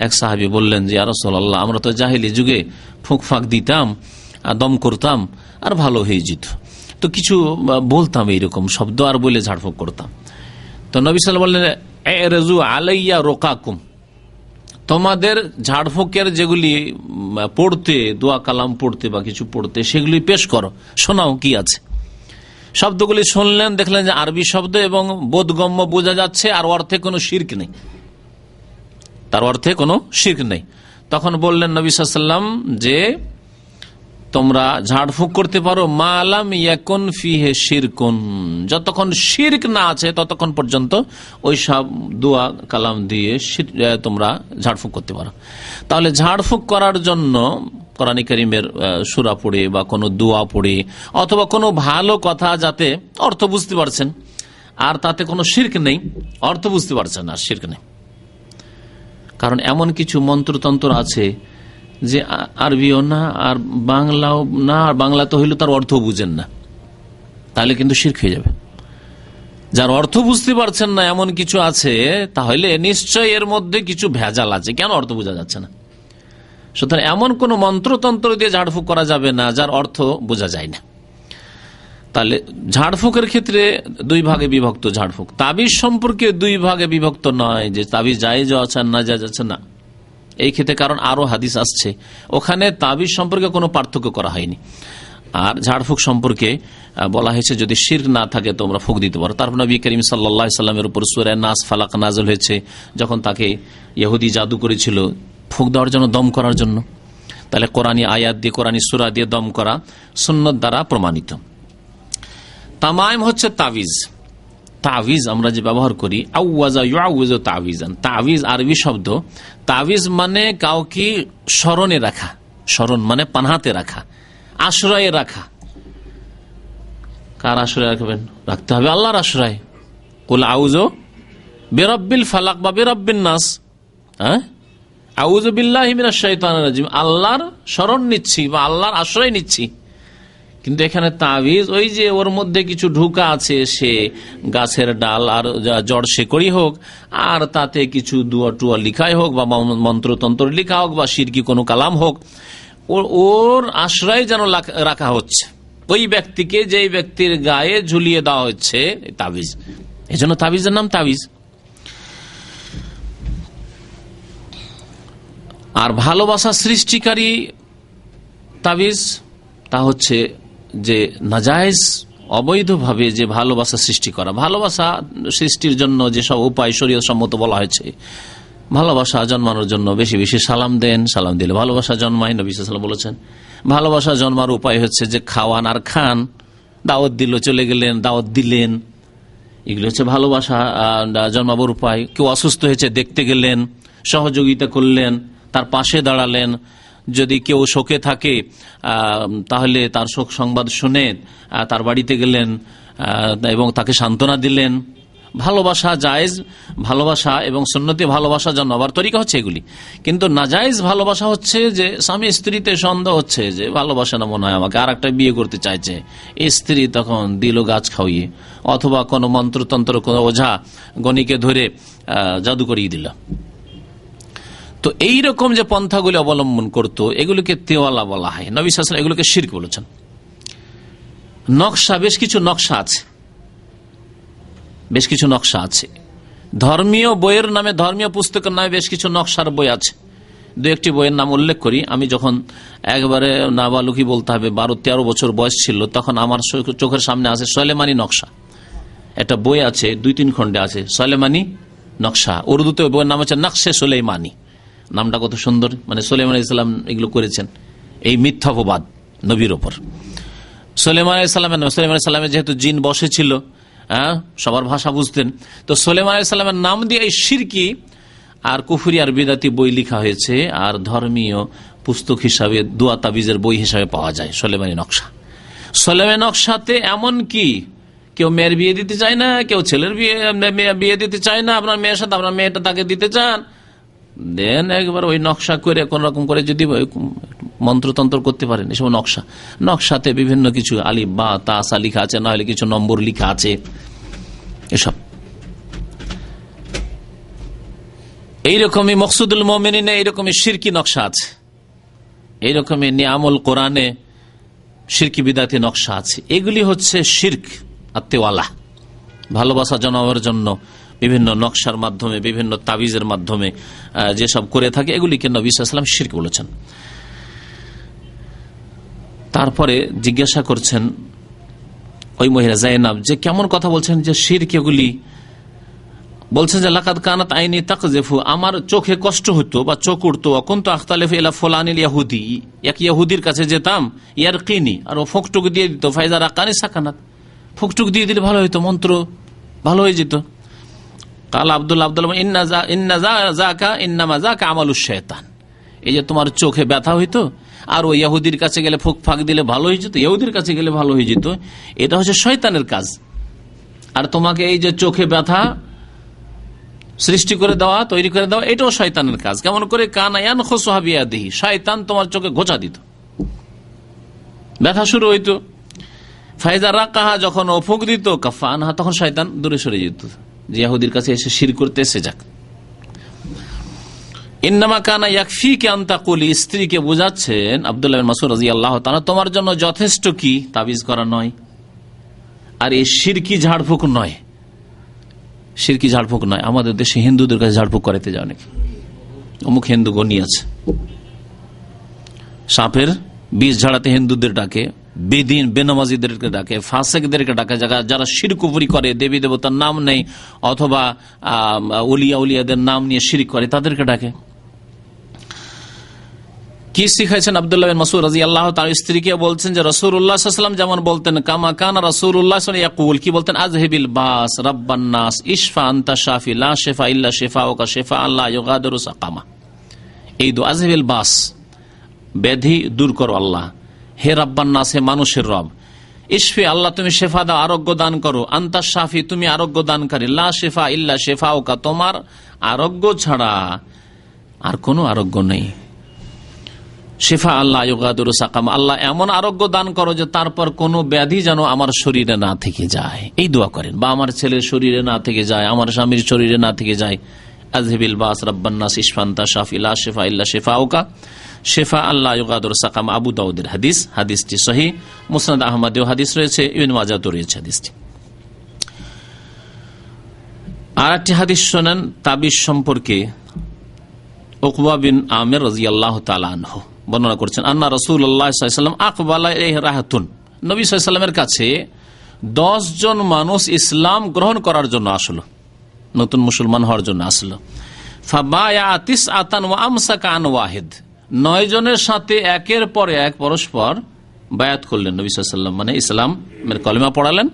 এক সাহাবী বললেন যে ইয়া রাসূলুল্লাহ, আমরা তো জাহেলি যুগে ফুঁক ফাঁক দিতাম, দম করতাম আর ভালো হয়ে যেত, তো কিছু বলতাম এইরকম শব্দ আর বলে ঝাড়ফুঁক করতাম। তো নবী সাল্লাল্লাহু আলাইহি ওয়াসাল্লাম বললেন এরজু আলাইয়া রোকাকুম, তোমাদের ঝাড়ফুঁকের যেগুলি পড়তে, দোয়া কালাম পড়তে বা কিছু পড়তে, সেগুলি পেশ করো, শোনাও কি আছে। শব্দগুলি শুনলেন, দেখলেন যে আরবি শব্দ এবং বোধগম্য বোঝা যাচ্ছে, আর অর্থে কোনো শিরক নেই, তার অর্থে কোনো শিরক নেই। তখন বললেন নবী সাল্লাল্লাহু আলাইহি ওয়াসাল্লাম যে তোমরা ঝাড়ফুঁক করতে পারো মালাম ইয়াকুন ফিহে শিরকুন, যতক্ষণ শিরক না আছে ততক্ষণ পর্যন্ত ওই সব দোয়া কালাম দিয়ে তোমরা ঝাড়ফুঁক করতে পারো। তাহলে ঝাড়ফুঁক করার জন্য কোরআন কারীমের সূরা পড়ে বা কোনো দোয়া পড়ে অথবা কোনো ভালো কথা, যাতে অর্থ বুঝতে পারছেন আর তাতে কোনো শিরক নেই, অর্থ বুঝতে পারছেন আর শিরক নেই। কারণ এমন কিছু মন্ত্রতন্ত্র আছে যে আরবিও না আর বাংলাও না, আর বাংলা তো হইলে তার অর্থ বুঝেন না, তাহলে কিন্তু শিরক হয়ে যাবে। যার অর্থ বুঝতে পারছেন না এমন কিছু আছে, তাহলে নিশ্চয় এর মধ্যে কিছু ভেজাল আছে, কেন অর্থ বোঝা যাচ্ছে না। সুতরাং এমন কোন মন্ত্রতন্ত্র দিয়ে ঝাড়ফুঁক করা যাবে না যার অর্থ বোঝা যায় না। তাহলে ঝাড়ফুঁকের ক্ষেত্রে দুই ভাগে বিভক্ত ঝাড়ফুঁক। তাবিজ সম্পর্কে দুই ভাগে বিভক্ত নয় যে তাবিজ জায়েজ আছে না জায়েজ আছে না, এই ক্ষেত্রে কারণ আরো হাদিস আসছে, ওখানে তাবিজ সম্পর্কে কোনো পার্থক্য করা হয়নি। আর ঝাড়ফুঁক সম্পর্কে বলা হয়েছে যদি শিরক না থাকে তোমরা ফুঁক দিতে পারো। তারপর নবী করিম সাল্লাল্লাহু আলাইহি ওয়াসাল্লামের উপর সূরা নাস ফালাক নাযিল হয়েছে, যখন তাকে ইহুদি জাদু করেছিল ফুঁক দেওয়ার জন্য, দম করার জন্য। তাহলে কোরআনী আয়াত দিয়ে, কোরআনী সূরা দিয়ে দম করা সুন্নাত দ্বারা প্রমাণিত। তামাইম হচ্ছে তাবিজ। তাবিজ আমরা যে ব্যবহার করি, আউয়াজা ইউআউযু তাবিজান, তাবিজ আরবি শব্দ। তাবিজ মানে কাউকে স্মরণে রাখা, স্মরণ মানে পানাহাতে রাখা, আশ্রয়ে রাখা। কার আশ্রয় রাখবেন? রাখতে হবে আল্লাহর আশ্রয়। কুল আউযু বিরাব্বিল ফালাক বা বিরাব্বিন নাস, আউযু বিল্লাহি মিনাশ শাইতানির রাজিম, আল্লাহর শরণ নিচ্ছি বা আল্লাহর আশ্রয় নিচ্ছি। কিন্তু এখানে তাবিজ ওই যে ওর মধ্যে কিছু ঢুকা আছে, সে গাছের ডাল আর জড় শেকড়ি হোক, আর তাতে কিছু দুয়া টুয়া লিখাই হোক বা মন্ত্রতন্ত্র লিখা হোক বা শিরকি কোনো কালাম হোক, ওর আশ্রয় যেন রাখা হচ্ছে ওই ব্যক্তিকে, যেই ব্যক্তির গায়ে ঝুলিয়ে দেওয়া হচ্ছে তাবিজ। এই জন্য তাবিজের নাম তাবিজ। আর ভালোবাসা সৃষ্টিকারী তাবিজ তা হচ্ছে যে নাজায়েজ অবৈধভাবে যে ভালোবাসা সৃষ্টি করা। ভালোবাসা সৃষ্টির জন্য যেসব উপায় শরীয়ত সম্মত বলা হয়েছে, ভালোবাসা জন্মানোর জন্য বেশি বেশি সালাম দেন, সালাম দিলে ভালোবাসা জন্মায়, নবী সাল্লাল্লাহু আলাইহি ওয়াসাল্লাম বলেছেন। ভালোবাসা জন্মার উপায় হচ্ছে যে খাওয়ান আর খান, দাওয়াত দিল চলে গেলেন, দাওয়াত দিলেন, এগুলো হচ্ছে ভালোবাসা জন্মাবার উপায়। কেউ অসুস্থ হয়েছে দেখতে গেলেন, সহযোগিতা করলেন, তার পাশে দাঁড়ালেন। যদি কেউ শোকে থাকে তাহলে তার শোক সংবাদ শুনে তার বাড়িতে গেলেন এবং তাকে সান্ত্বনা দিলেন। ভালোবাসা জায়েজ ভালোবাসা এবং সুন্নতি ভালোবাসা জন্মাবার তরিকা হচ্ছে এগুলি। কিন্তু নাজায়েজ ভালোবাসা হচ্ছে যে স্বামী স্ত্রীতে সন্দেহ হচ্ছে যে ভালোবাসা না, মনে হয় আমাকে আর একটা বিয়ে করতে চাইছে, স্ত্রী তখন দিল গাছ খাওয়িয়ে, অথবা কোনো মন্ত্রতন্ত্র কোনো ওঝা গণিকে ধরে জাদু করিয়ে দিল। তো এইরকম যে পন্থাগুলি অবলম্বন করত, এগুলোকে তেওয়ালা বলা হয়। নবী সাল্লাল্লাহু আলাইহি ওয়াসাল্লাম এগুলোকে শিরক বলেছেন। নকশা, বেশ কিছু নকশা আছে, বেশ কিছু নকশা আছে। ধর্মীয় বইয়ের নামে, ধর্মীয় পুস্তকের নামে বেশ কিছু নকশার বই আছে। দু একটি বইয়ের নাম উল্লেখ করি। আমি যখন একবারে নাবালুকি বলতে হবে 12-13 বছর বয়স ছিল, তখন আমার চোখের সামনে আছে সুলাইমানি নকশা। একটা বই আছে, 2-3 খণ্ডে আছে সুলাইমানি নকশা। উর্দুতে বইয়ের নাম হচ্ছে নকশে সুলাইমানি। নামটা কত সুন্দর, মানে সুলাইমান আলাইহিস সালাম এগুলো করেছেন, এই মিথ্যাপবাদ নবীর ওপর। সুলাইমান আলাইহিস সালামের যেহেতু জিন বসেছিল, সবার ভাষা বুঝতেন, তো সুলাইমান আলাইহিস সালামের নাম দিয়ে এই শিরকি আর কুফরি আর বিদাতি বই লেখা হয়েছে, আর ধর্মীয় পুস্তক হিসাবে দোয়া তাবিজের বই হিসাবে পাওয়া যায় সুলাইমানি নকশা। সুলাইমানি নকশাতে এমন কি কেউ মেয়ের বিয়ে দিতে চায় না, কেউ ছেলের বিয়ে দিতে চায় না, আপনার মেয়ের সাথে আপনার মেয়েটা তাকে দিতে চান, দেন একবার ওই নকশা করে কোন রকম করে যদি মন্ত্রতন্ত্র করতে পারেন। এসব নকশাতে বিভিন্ন কিছু আলিফ বা তাসা লিখা আছে, না হলে কিছু নম্বর লিখা আছে। এসব এইরকমই মকসুদুল মুমিনিনে এইরকমই শিরকি নকশা আছে, এইরকমই নিয়ামুল কোরআনে শিরকি বিদাতি নকশা আছে। এগুলি হচ্ছে শিরক আত্মেওয়ালা, ভালোবাসা জন্মাবার জন্য বিভিন্ন নকশার মাধ্যমে, বিভিন্ন তাবিজের মাধ্যমে যেসব করে থাকে, এগুলিকে নবী সাল্লাল্লাহু আলাইহি ওয়াসাল্লাম শিরক বলেছেন। তারপরে জিজ্ঞাসা করছেন ওই মহিলা যায়েনাব যে কেমন কথা বলছেন যে শিরক এগুলি, বলছেন যে লাকাদ কানাত আইনি তাকযিফু, আমার চোখে কষ্ট হতো বা চোখ উঠতো, কুনতু আখতালিফু ইলা ফুলানিল ইয়াহুদি, এক ইহুদির কাছে যেতাম, ইয়ারকিনি, আর ও ফোকটুক দিয়ে দিত, ফাইজা রাকানি সাকানাত, ফোকটুক দিয়ে দিলে ভালো হইতো, মন্ত্র ভালো হয়ে যেত। কাল আব্দুল্লাহ ইন্নামা যাকা আমালুশ শায়তান, এই যে তোমার চোখে ব্যথা হইতো আর ওই ইহুদির কাছে গেলে ফুক ফাঁক দিলে ভালো হয়ে যেত, ইহুদির কাছে গেলে ভালো হয়ে যেত, এটা হচ্ছে শয়তানের কাজ। আর তোমাকে এই যে চোখে ব্যথা সৃষ্টি করে দেওয়া, তৈরি করে দেওয়া, এটাও শয়তানের কাজ। কেমন করে? কানায়ান খোসাহাবিয়াদিহি, শয়তান তোমার চোখে ঘোচা দিত, ব্যথা শুরু হইতো। ফাইজা রাকাহা, যখন ও ফুক দিত, কাফা আনহা, তখন শয়তান দূরে সরে যেত, যে ইহুদির কাছে এসে শিরক করতে এসে যাক। ইন্নামা কানা ইয়াকফিকা আন তাকুলি, স্ত্রীকে বোঝাচ্ছেন আব্দুল্লাহ বিন মাসউদ রাদিয়াল্লাহু তাআলা, তোমার জন্য যথেষ্ট কি তাবিজ করা নয়, আর এই শিরকি ঝাড়ফুঁক নয়, শিরকি ঝাড়ফুঁক নয়। আমাদের দেশে হিন্দুদের কাছে ঝাড়ফুঁক করাইতে যায় অনেকে, অমুক হিন্দু গণি আছে, সাপের বিষ ঝাড়াতে হিন্দুদের ডাকে, বেদিন বেনামাজিদেরকে ডাকে, ফাসেকদেরকে ডাকে, যারা শিরক কুফরি করে, দেবী দেবতার নাম নেই অথবা উলিয়াদের নাম নিয়ে শিরক করে, তাদেরকে ডাকে। কি শিখাইছেন আব্দুল্লাহ বিন মাসউদ রাদিয়াল্লাহু তাআলা স্ত্রীকে? বলছেন যে রাসূলুল্লাহ সাল্লাল্লাহু আলাইহি ওয়াসাল্লাম যেমন বলতেন, কামা কানা রাসূলুল্লাহ সাল্লাল্লাহু আলাইহি ওয়াসাল্লাম ইয়াকুল, কি বলতেন? আযহিবিল বাস রাব্বান নাস ইশফা আনতা শাফি লা শিফা ইল্লা শিফাউকা শিফাআন লা ইউগাদিরু সাকামা। এই দু, আযহিবিল বাস, ব্যাধি দূর করো আল্লাহ, হে রাব্বান নাস, হে মানুষের রব, ইশফি, আল্লাহ তুমি শেফা দাও, আরোগ্য দান করো, আনতা শাফি, তুমি আরোগ্য দানকারী, লা শিফা ইল্লা শিফাউকা, তোমার আরোগ্য ছাড়া আর কোনো আরোগ্য নেই। শিফা আল্লাহ ইউগাদিরু সাকামা, আল্লাহ এমন আরোগ্য দান করো যে তারপর কোনো ব্যাধি যেন আমার শরীরে না থেকে যায়। এই দোয়া করেন। বা আমার ছেলের শরীরে না থেকে যায়, আমার স্বামীর শরীরে না থেকে যায়। আযহিবিল বাস রাব্বান নাস ইশফা আনতা শাফি লা শিফা ইল্লা শিফাউকা শিফা আল্লাহ ইউগাদিরু সাকামা। আবু দাউদের হাদিস, হাদিসটি সহিহ। মুসনাদ আহমদেও হাদিস রয়েছে, ইবনে মাজাহতেও রয়েছে হাদিসটি। আর একটি হাদিস শোনেন তাবিজ সম্পর্কে। উকবা বিন আমির রাদিয়াল্লাহু তাআলা আনহু বর্ণনা করছেন, আন্না রাসূলুল্লাহ সাল্লাল্লাহু আলাইহি ওয়াসাল্লাম আকবালা ইলাইহি রাহাতুন, নবী সাল্লাল্লাহু আলাইহি ওয়াসাল্লামের কাছে 10 জন মানুষ ইসলাম গ্রহণ করার জন্য আসলো, নতুন মুসলমান হওয়ার জন্য আসলো। ফাবায়া তিসআতান ওয়া আমসাকা আন ওয়াহিদ, 9 জনের সাথে একের পর এক পরস্পর বায়াত করলেন নবী সাল্লাল্লাহু আলাইহি ওয়াসাল্লাম, মানে ইসলামের কলিমা পড়ালেন,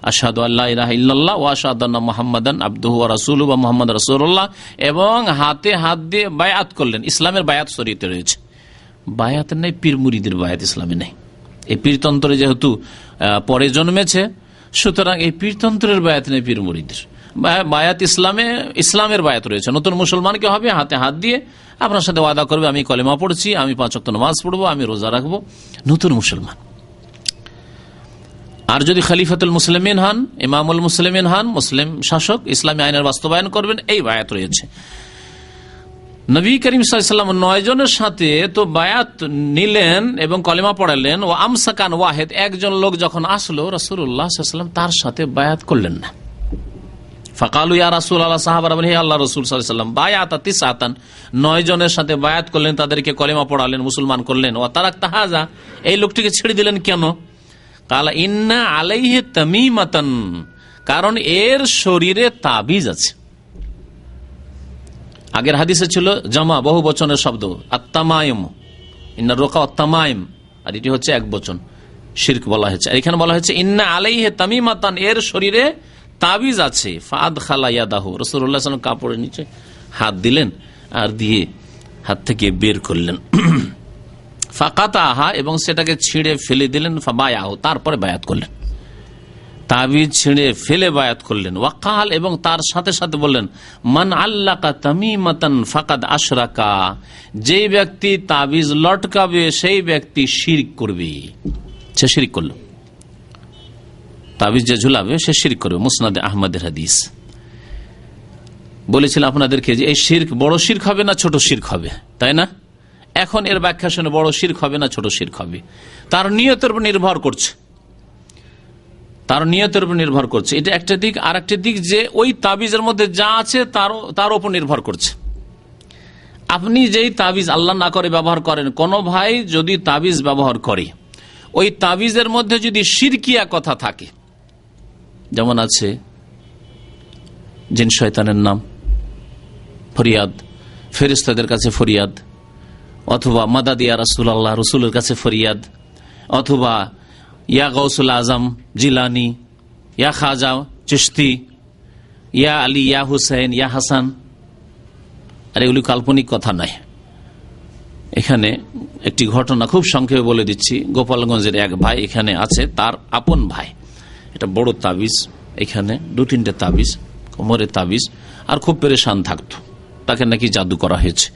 আশহাদু আল্লা ইলাহা ইল্লাল্লাহ ওয়া আশহাদু আন্না মুহাম্মাদান আবদুহু ওয়া রাসূলুহু ওয়া মুহাম্মাদ রাসূলুল্লাহ, এবং হাতে হাত দিয়ে বায়াত করলেন। ইসলামের বায়াত শরীয়তে রয়েছে, বায়াত নেই পীর মুরিদের বায়াত ইসলামে নেই। এই পীরতন্ত্রে যেহেতু পরে জন্মেছে, সুতরাং এই পীরতন্ত্রের বায়াত নেই পীর মুরিদের বায়াত। ইসলামের বায়াত রয়েছে। নতুন মুসলমানকে হবে হাতে হাত দিয়ে আপনার সাথে ওয়াদা করবে, আমি কলেমা পড়ছি, আমি 5 ওয়াক্ত নামাজ পড়বো, আমি রোজা রাখবো, নতুন মুসলমান। আর যদি খলিফাতুল মুসলিমিন হন, ইমামুল মুসলিমিন হন, মুসলিম শাসক, ইসলামী আইনের বাস্তবায়ন করবেন, এই বায়াত রয়েছে। নবী করিম সাল্লাল্লাহু আলাইহি ওয়াসাল্লাম 9 জনের সাথে তো বায়াত নিলেন এবং কলেমা পড়ালেন। ও আমসাকান ওয়াহেদ, একজন লোক যখন আসলো রাসূলুল্লাহ সাল্লাল্লাহু আলাইহি ওয়াসাল্লাম তার সাথে বায়াত করলেন না। ফাকালু ইয়া রাসূলুল্লাহ, সাহাবারা বলেন হে আল্লাহর রাসূল সাল্লাল্লাহু আলাইহি ওয়াসাল্লাম, বায়াতা তিসআতান, 9 জনের সাথে বায়াত করলেন, তাদেরকে কলেমা পড়ালেন, মুসলমান করলেন। ওয়া তারাকতা হাযা, এই লোকটিকে ছেড়ে দিলেন কেন? কালা ইন্না আলাইহি তামিমাতান, কারণ এর শরীরে তাবিজ আছে। আগের হাদিসে ছিল জামা, বহু বচনের শব্দ, আত-তামাইম, ইন্না রুকা আত-তামাইম, আর এটি হচ্ছে এক বচন, শিরক বলা হয়েছে। এখানে বলা হয়েছে ইন্না আলাইহি তামিমাতান, এর শরীরে তাবিজ আছে। ফাদখালা ইয়াদাহু, রাসূলুল্লাহ সাল্লাল্লাহু আলাইহি ওয়াসাল্লাম কাপড়ের নিচে হাত দিলেন আর দিয়ে হাত থেকে বের করলেন। ফাকাতাহা, এবং সেটাকে ছিঁড়ে ফেলে দিলেন। ফাবায়াহু, তারপরে বায়াত করলেন, তাবিজ ছিঁড়ে ফেলে বায়াত করলেন। ওয়াকাল, এবং তার সাথে সাথে বললেন মান আল্লাকা তামিমাতান ফাকাদ আশরাকা, যেই ব্যক্তি তাবিজ লটকাবে সেই ব্যক্তি শিরক করবে। সে শিরক করল, তাবিজ যে ঝুলাবে সে শিরক করবে। মুসনাদে আহমদের হাদিস। বলেছিলাম আপনাদেরকে যে এই শিরক বড় শিরক হবে না ছোট শিরক হবে, তাই না? এখন এর ব্যাখ্যা শুনে বড় শিরক হবে না ছোট শিরক হবে, তার নিয়তের উপর নির্ভর করছে, তার নিয়তের উপর নির্ভর করছে। এটা একটা দিক। আর একটা দিক যে ওই তাবিজের মধ্যে যা আছে তার উপর নির্ভর করছে। আপনি যেই তাবিজ আল্লাহ না করে ব্যবহার করেন, কোন ভাই যদি তাবিজ ব্যবহার করে, ওই তাবিজের মধ্যে যদি শিরকিয়া কথা থাকে, যেমন আছে জিন শয়তানের নাম, ফরিয়াদ, ফেরেশতাদের কাছে ফরিয়াদ, অথবা মাদাদ ইয়া রাসূলুল্লাহ, রাসূলের কাছে ফরিয়াদ, অথবা ইয়া গাউসুল আজম জিলানি, ইয়া খাজা চিশতি, ইয়া আলী, ইয়া হুসেন, ইয়া হাসান। আর এগুলি কাল্পনিক কথা নয়। এখানে একটি ঘটনা খুব সংক্ষেপে বলে দিচ্ছি। গোপালগঞ্জের এক ভাই এখানে আছে, তার আপন ভাই, এটা বড় তাবিজ, এখানে 2-3টে তাবিজ, কোমরে তাবিজ, আর খুব পেরেশান থাকতো। তাকে নাকি জাদু করা হয়েছে।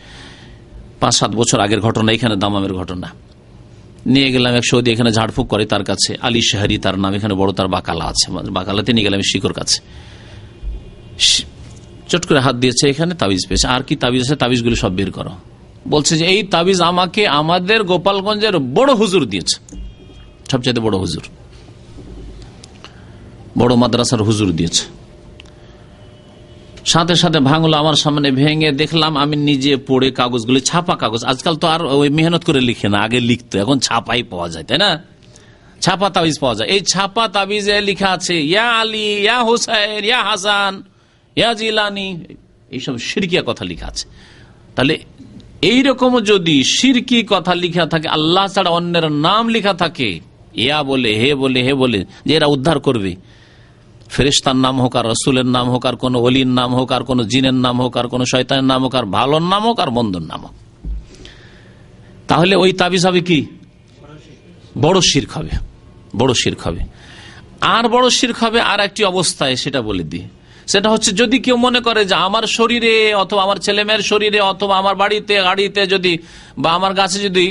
5-7 বছর আগের ঘটনা, এখানে দামামের ঘটনা। নিয়ে গেলাম এক সৌদি, এখানে ঝাড়ফুঁক করে, তার কাছে আলী শাহরি তার নাম, এখানে বড় তার বাকালা আছে, বাকালাতে নিয়ে গেলাম শিকর কাছে। চট করে হাত দিয়েছে, এখানে তাবিজ পেয়েছে। আর কি তাবিজ আছে, তাবিজগুলি সব বের করো। বলছে যে এই তাবিজ আমাকে আমাদের গোপালগঞ্জের বড় হুজুর দিয়েছে, সবচেয়ে বড় হুজুর, বড় মাদ্রাসার হুজুর দিয়েছে। সাথে সাথে ভাঙলো আমার সামনে, ভেঙে দেখলাম আমি নিজে পড়ে কাগজগুলি, ছাপা কাগজ, আজকাল তো আর ওই মেহনত করে লিখে না, আগে লিখতো, এখন ছাপাই পাওয়া যায়, তাই না? ছাপা তাবিজ পাওয়া যায়। এই ছাপা তাবিজে লেখা আছে ইয়া আলী, ইয়া হুসাইন, ইয়া হাসান, ইয়া জিলানি, এইসব শিরকিয়া কথা লেখা আছে। তাহলে এইরকম যদি শিরকি কথা লেখা থাকে, আল্লাহ ছাড়া অন্যের নাম লেখা থাকে, ইয়া বলে, হে বলে, হে বলে, যে এরা উদ্ধার করবে, ফেরেশতার নাম হোক, আর রসুলের নাম হোক, আর কোন ওলির নাম হোক, আর কোন জিনের নাম হোক, আর কোন শয়তানের নাম হোক, আর ভালোর নাম হোক, আর মন্দর নাম হোক, তাহলে ওই তাবিজ হবে কি? বড় শিরক হবে, বড় শিরক হবে। আর বড় শিরক হবে আর একটি অবস্থায়, সেটা বলে দিই। সেটা হচ্ছে যদি কেউ মনে করে যে আমার শরীরে, অথবা আমার ছেলেমেয়ের শরীরে, অথবা আমার বাড়িতে, গাড়িতে যদি, বা আমার গাছে যদি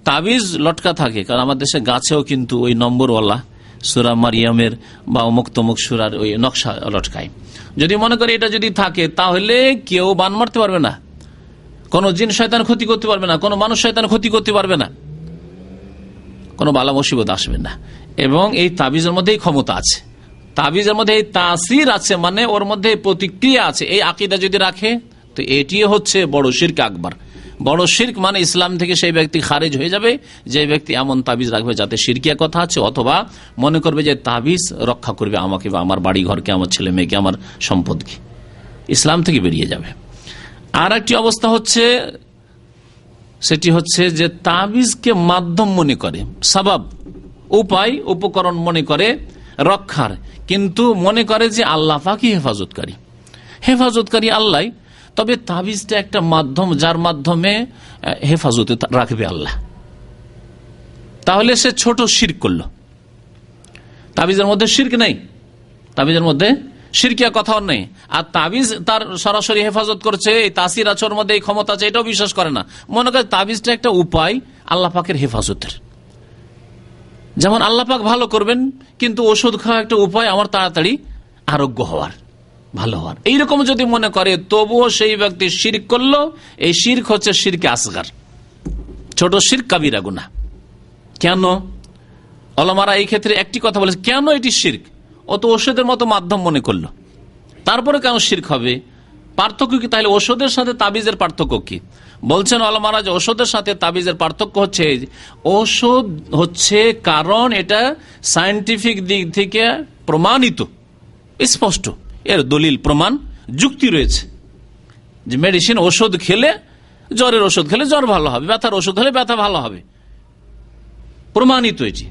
তাবিজ লটকা থাকে, কারণ আমার দেশে গাছেও কিন্তু ওই নম্বরওয়ালা সূরা মারিয়ামের বা অমুক তমুক সূরার ওই নকশা লটকায়, যদি মনে করে এটা যদি থাকে, তাহলে কেউ বান মারতে পারবে না, কোন জিন শয়তান ক্ষতি করতে পারবে না, কোন মানুষ শয়তান ক্ষতি করতে পারবে না, কোন বালা মুসিবত আসবে না। এবং এই তাবিজের মধ্যেই ক্ষমতা আছে, তাবিজের মধ্যে এই তাসির আছে, মানে ওর মধ্যে প্রতিক্রিয়া আছে। এই আকীদা যদি রাখে, তো এটি হচ্ছে বড় শিরক আকবার। বড় শিরক মানে ইসলাম থেকে সেই ব্যক্তি খারিজ হয়ে যাবে, যে ব্যক্তি এমন তাবিজ রাখবে যাতে শিরকিয়া কথা আছে, অথবা মনে করবে যে তাবিজ রক্ষা করবে আমাকে, বা আমার বাড়ি ঘরকে, আমার ছেলে মেয়েকে, আমার সম্পদকে, ইসলাম থেকে বেরিয়ে যাবে। আর একটি অবস্থা হচ্ছে, সেটি হচ্ছে যে তাবিজকে মাধ্যম মনে করে, সাবাব, উপায়, উপকরণ মনে করে রক্ষার, কিন্তু মনে করে যে আল্লাহ পাকই হেফাজতকারী, হেফাজতকারী আল্লাহ, তবে তাবিজটা একটা মাধ্যম, যার মাধ্যমে হেফাজতে রাখবে আল্লাহ। তাহলে সে ছোট শিরক করল। তাবিজের মধ্যে শিরক নেই, তাবিজের মধ্যে শিরকিয়া কথাও নেই, আর তাবিজ তার সরাসরি হেফাজত করছে, এই তাসির আছে, ওর মধ্যে এই ক্ষমতা আছে, এটাও বিশ্বাস করে না। মনে করে তাবিজটা একটা উপায় আল্লাহ পাকের হেফাজতের। যেমন আল্লাহ পাক ভালো করবেন, কিন্তু ওষুধ খাওয়া একটা উপায় আমার তাড়াতাড়ি আরোগ্য হওয়ার, ভালো হওয়ার। এইরকম যদি মনে করে তবুও সেই ব্যক্তি শিরক করলো, এই শিরক হচ্ছে শিরকে আসগার, ছোট শিরক, কাবিরা গুনাহ। কেন? ওলামারা এই ক্ষেত্রে একটি কথা বলেছে, কেন এটি শিরক? ও তো ওষুধের মতো মাধ্যম মনে করলো, তারপরে কেন শিরক হবে? পার্থক্য কি? তাহলে ওষুধের সাথে তাবিজের পার্থক্য কি? বলছেন ওলামারা যে ওষুধের সাথে তাবিজের পার্থক্য হচ্ছে, ওষুধ হচ্ছে কারণ এটা সায়েন্টিফিক দিক থেকে প্রমাণিত, স্পষ্ট, এর দলিল প্রমাণ যুক্তি রয়েছে যে মেডিসিন, ওষুধ খেলে, জ্বরের ওষুধ খেলে জ্বর ভালো হবে, ব্যথার ওষুধ হলে ব্যথা ভালো হবে, প্রমাণিত এটি।